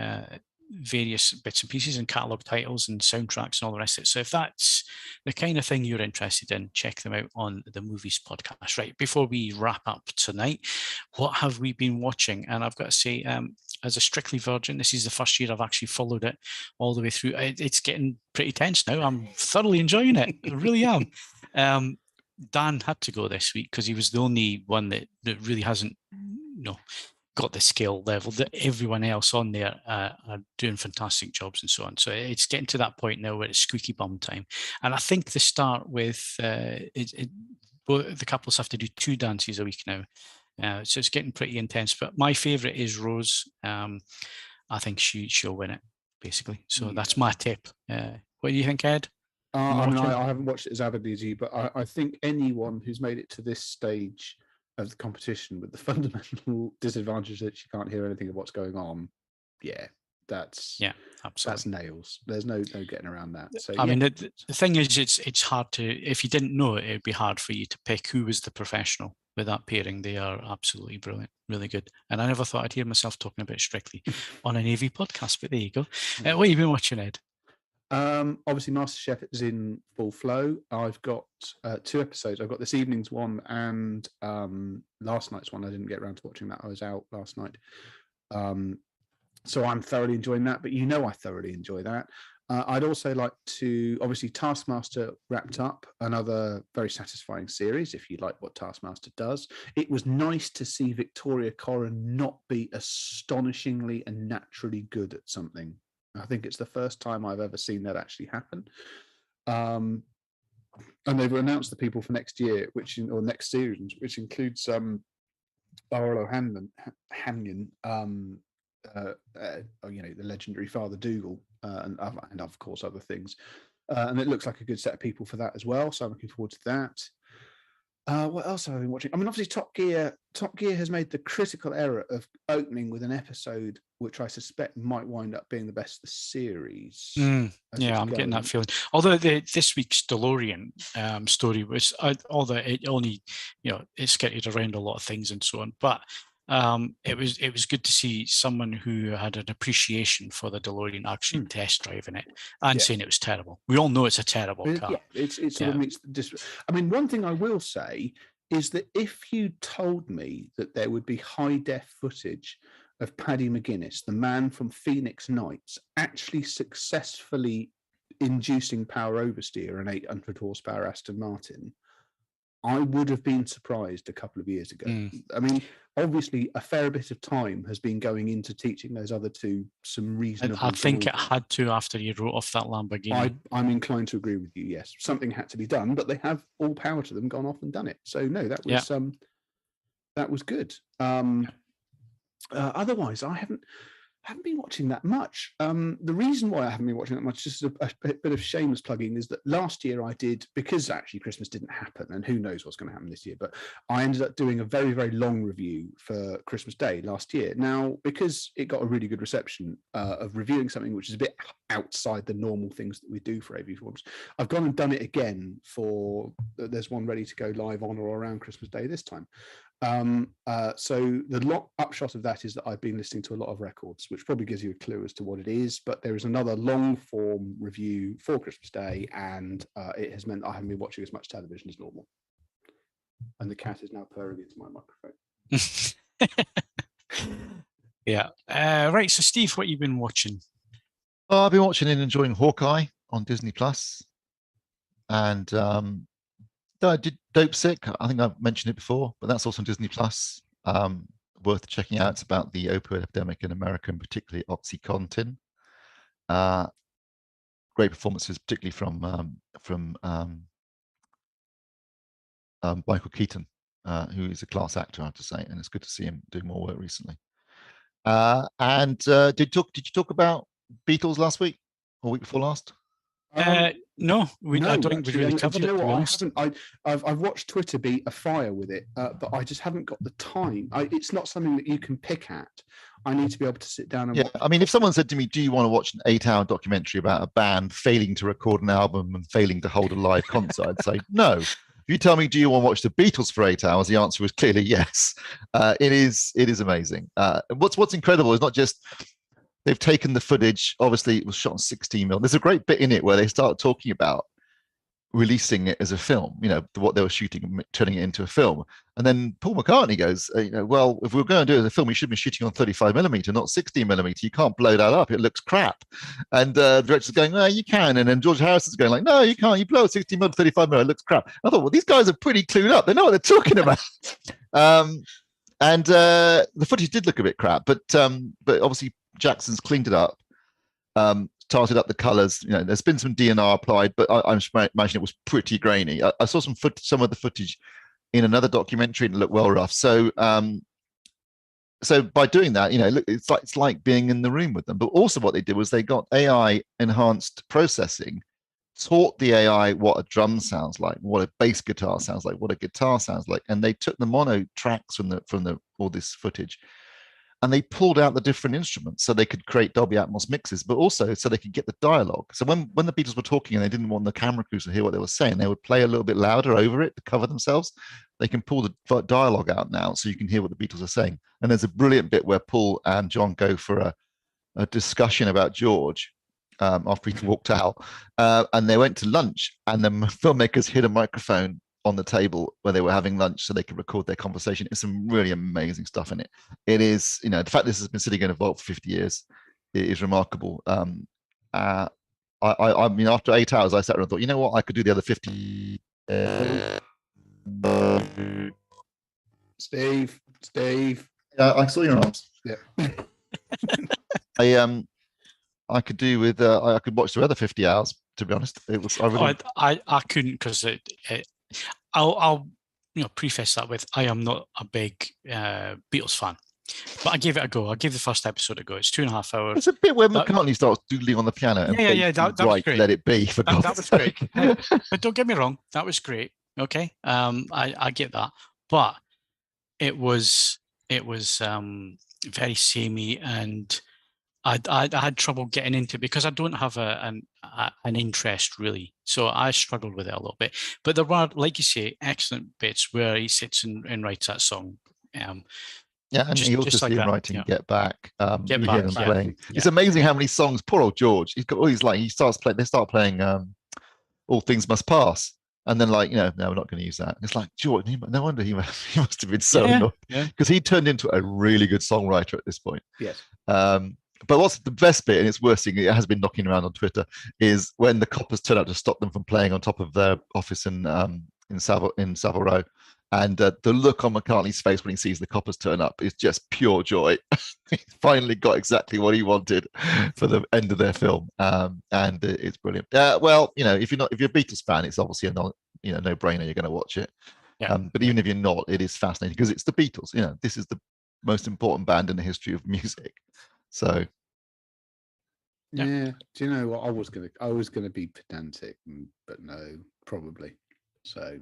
various bits and pieces and catalogue titles and soundtracks and all the rest of it. So if that's the kind of thing you're interested in, check them out on the Movies Podcast. Right, before we wrap up tonight, what have we been watching? And I've got to say, as a Strictly Virgin, this is the first year I've actually followed it all the way through. It's getting pretty tense now. I'm thoroughly enjoying it. I really am. Dan had to go this week because he was the only one that really hasn't, got the skill level. That everyone else on there are doing fantastic jobs and so on. So it's getting to that point now where it's squeaky bum time. And I think they start with the couples have to do 2 dances a week now. So it's getting pretty intense. But my favourite is Rose. I think she'll win it, basically. So that's my tip. What do you think, Ed? I haven't watched it as avidly as you, but I think anyone who's made it to this stage of the competition with the fundamental disadvantage that you can't hear anything of what's going on, absolutely. That's nails. There's no getting around that. So I mean, the thing is, it's hard to, if you didn't know it, it'd be hard for you to pick who was the professional with that pairing. They are absolutely brilliant, really good. And I never thought I'd hear myself talking about Strictly on an AV podcast, but there you go. What have you been watching, Ed? Obviously MasterChef is in full flow. I've got 2 episodes. I've got this evening's one and last night's one. I didn't get around to watching that. I was out last night. So I'm thoroughly enjoying that, but I thoroughly enjoy that. I'd also like to, obviously Taskmaster wrapped up, another very satisfying series if you like what Taskmaster does. It was nice to see Victoria Coren not be astonishingly and naturally good at something. I think it's the first time I've ever seen that actually happen. And they've announced the people for next year, or next series, which includes Barlow Hanyon, the legendary Father Dougal, and of course other things. And it looks like a good set of people for that as well. So I'm looking forward to that. What else have I been watching? I mean, obviously Top Gear has made the critical error of opening with an episode which I suspect might wind up being the best of the series. I'm getting that feeling. Although this week's DeLorean story was, although it only, it skirted around a lot of things and so on, but it was good to see someone who had an appreciation for the DeLorean actually test driving it and saying it was terrible. We all know it's a terrible car. It sort of meets I mean, one thing I will say is that if you told me that there would be high def footage of Paddy McGuinness, the man from Phoenix Nights, actually successfully inducing power oversteer an 800 horsepower Aston Martin, I would have been surprised a couple of years ago. I mean, obviously, a fair bit of time has been going into teaching those other two some reasonable. I think it had to after you wrote off that Lamborghini. I'm inclined to agree with you. Yes, something had to be done, but they have all power to them gone off and done it. So no, that was good. Otherwise, I haven't been watching that much. The reason why I haven't been watching that much, just a bit of shameless plugging, is that last year I did, because actually Christmas didn't happen, and who knows what's going to happen this year, but I ended up doing a very, very long review for Christmas Day last year. Now, because it got a really good reception of reviewing something which is a bit outside the normal things that we do for AV Forums, I've gone and done it again there's one ready to go live on or around Christmas Day this time. So the upshot of that is that I've been listening to a lot of records, which probably gives you a clue as to what it is, but there is another long form review for Christmas Day, and it has meant I haven't been watching as much television as normal. And the cat is now purring into my microphone. Right, so Steve, what have you been watching? I've been watching and enjoying Hawkeye on Disney Plus, and I did Dope Sick. I think I've mentioned it before, but that's also on Disney Plus. Worth checking out. It's about the opioid epidemic in America, and particularly OxyContin. Great performances, particularly from Michael Keaton, who is a class actor, I have to say, and it's good to see him doing more work recently. Did you talk about Beatles last week or week before last? No, I don't think we really covered it. I've watched Twitter be afire with it, but I just haven't got the time. It's not something that you can pick at. I need to be able to sit down and watch. I mean, if someone said to me, do you want to watch an 8-hour documentary about a band failing to record an album and failing to hold a live concert, I'd say no. If you tell me, do you want to watch the Beatles for 8 hours? The answer is clearly yes. It is amazing. What's incredible is not just they've taken the footage. Obviously, it was shot on 16mm. There's a great bit in it where they start talking about releasing it as a film, what they were shooting and turning it into a film. And then Paul McCartney goes, well, if we were going to do it as a film, we should be shooting on 35mm, not 16mm. You can't blow that up. It looks crap. And the director's going, no, you can. And then George Harrison's going like, no, you can't. You blow a 16mm, 35mm, it looks crap. I thought, well, these guys are pretty clued up. They know what they're talking about. And the footage did look a bit crap, but obviously Jackson's cleaned it up. Tarted up the colors. There's been some DNR applied, but I imagine it was pretty grainy. I saw some of the footage in another documentary and it looked well rough. So by doing that, it's like being in the room with them. But also what they did was they got AI enhanced processing, taught the AI what a drum sounds like, what a bass guitar sounds like, what a guitar sounds like, and they took the mono tracks from all this footage. And they pulled out the different instruments so they could create Dolby Atmos mixes, but also so they could get the dialogue. So when the Beatles were talking and they didn't want the camera crews to hear what they were saying, they would play a little bit louder over it to cover themselves. They can pull the dialogue out now so you can hear what the Beatles are saying. And there's a brilliant bit where Paul and John go for a discussion about George after he walked out. And they went to lunch and the filmmakers hid a microphone on the table where they were having lunch so they could record their conversation. It's some really amazing stuff in it. It is, the fact this has been sitting in a vault for 50 years, it is remarkable. I mean, after 8 hours, I sat around and thought, you know what, I could do the other 50. Steve. I saw your arms. Yeah. I could do with, I could watch the other 50 hours, to be honest. It was, I couldn't, because I'll preface that with, I am not a big Beatles fan, but I gave it a go. I gave the first episode a go. It's 2.5 hours. It's a bit where McCartney starts doodling on the piano. And that was great. Let it be. That was great. But don't get me wrong, that was great. Okay, I get that, but it was very samey, and I had trouble getting into it because I don't have an interest really, so I struggled with it a little bit. But there were, like you say, excellent bits where he sits and writes that song. And he also just like writing "Get Back." Get Back, playing. Yeah. It's amazing how many songs. Poor old George. He's got all these They start playing "All Things Must Pass," and then no, we're not going to use that. It's like George. No wonder he must have been so annoyed because he turned into a really good songwriter at this point. Yes. But what's the best bit, and it's worse thing, it has been knocking around on Twitter, is when the coppers turn up to stop them from playing on top of their office in Savile Row. And the look on McCartney's face when he sees the coppers turn up is just pure joy. He finally got exactly what he wanted for the end of their film, and it's brilliant. Well, if you're a Beatles fan, it's obviously a no-brainer. You're going to watch it. Yeah. But even if you're not, it is fascinating because it's the Beatles. This is the most important band in the history of music. So. Yeah. Do you know what? I was gonna be pedantic, but no, probably. So.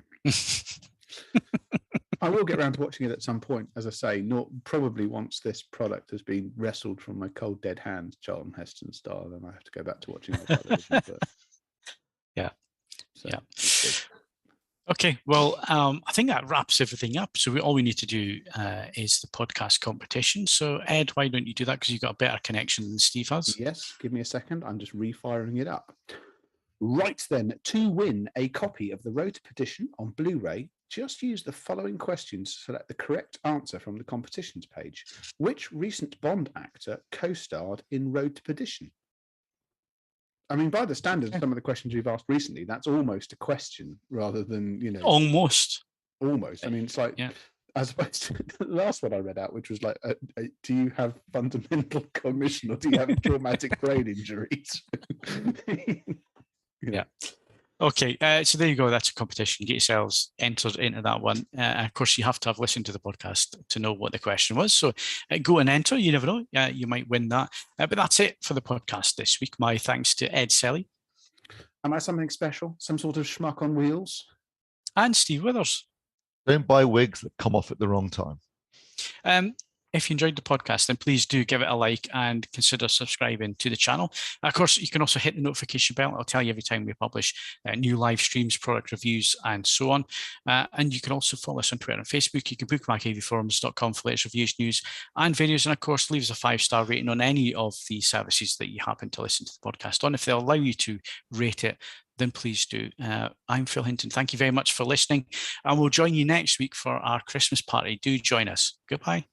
I will get around to watching it at some point, as I say, not probably once this product has been wrestled from my cold dead hands, Charlton Heston style, then I have to go back to watching it on television. But... Yeah. Okay, well, I think that wraps everything up. So all we need to do is the podcast competition. So Ed, why don't you do that? Because you've got a better connection than Steve has. Yes, give me a second. I'm just refiring it up. Right then, to win a copy of The Road to Perdition on Blu-ray, just use the following questions to select the correct answer from the competitions page. Which recent Bond actor co-starred in Road to Perdition? I mean, by the standards of some of the questions we've asked recently, that's almost a question rather than, Almost. Almost. I mean, it's like, as opposed to the last one I read out, which was like, do you have fundamental cognition or do you have traumatic brain injuries? Yeah. Okay, so there you go. That's a competition. Get yourselves entered into that one. Of course, you have to have listened to the podcast to know what the question was. So go and enter. You never know. You might win that. But that's it for the podcast this week. My thanks to Ed Selley. Am I something special? Some sort of schmuck on wheels? And Steve Withers. Don't buy wigs that come off at the wrong time. If you enjoyed the podcast, then please do give it a like and consider subscribing to the channel. Of course, you can also hit the notification bell. I'll tell you every time we publish new live streams, product reviews, and so on. And you can also follow us on Twitter and Facebook. You can bookmark avforums.com for latest reviews, news, and videos. And of course, leave us a 5-star rating on any of the services that you happen to listen to the podcast on. If they'll allow you to rate it, then please do. I'm Phil Hinton. Thank you very much for listening. And we'll join you next week for our Christmas party. Do join us. Goodbye.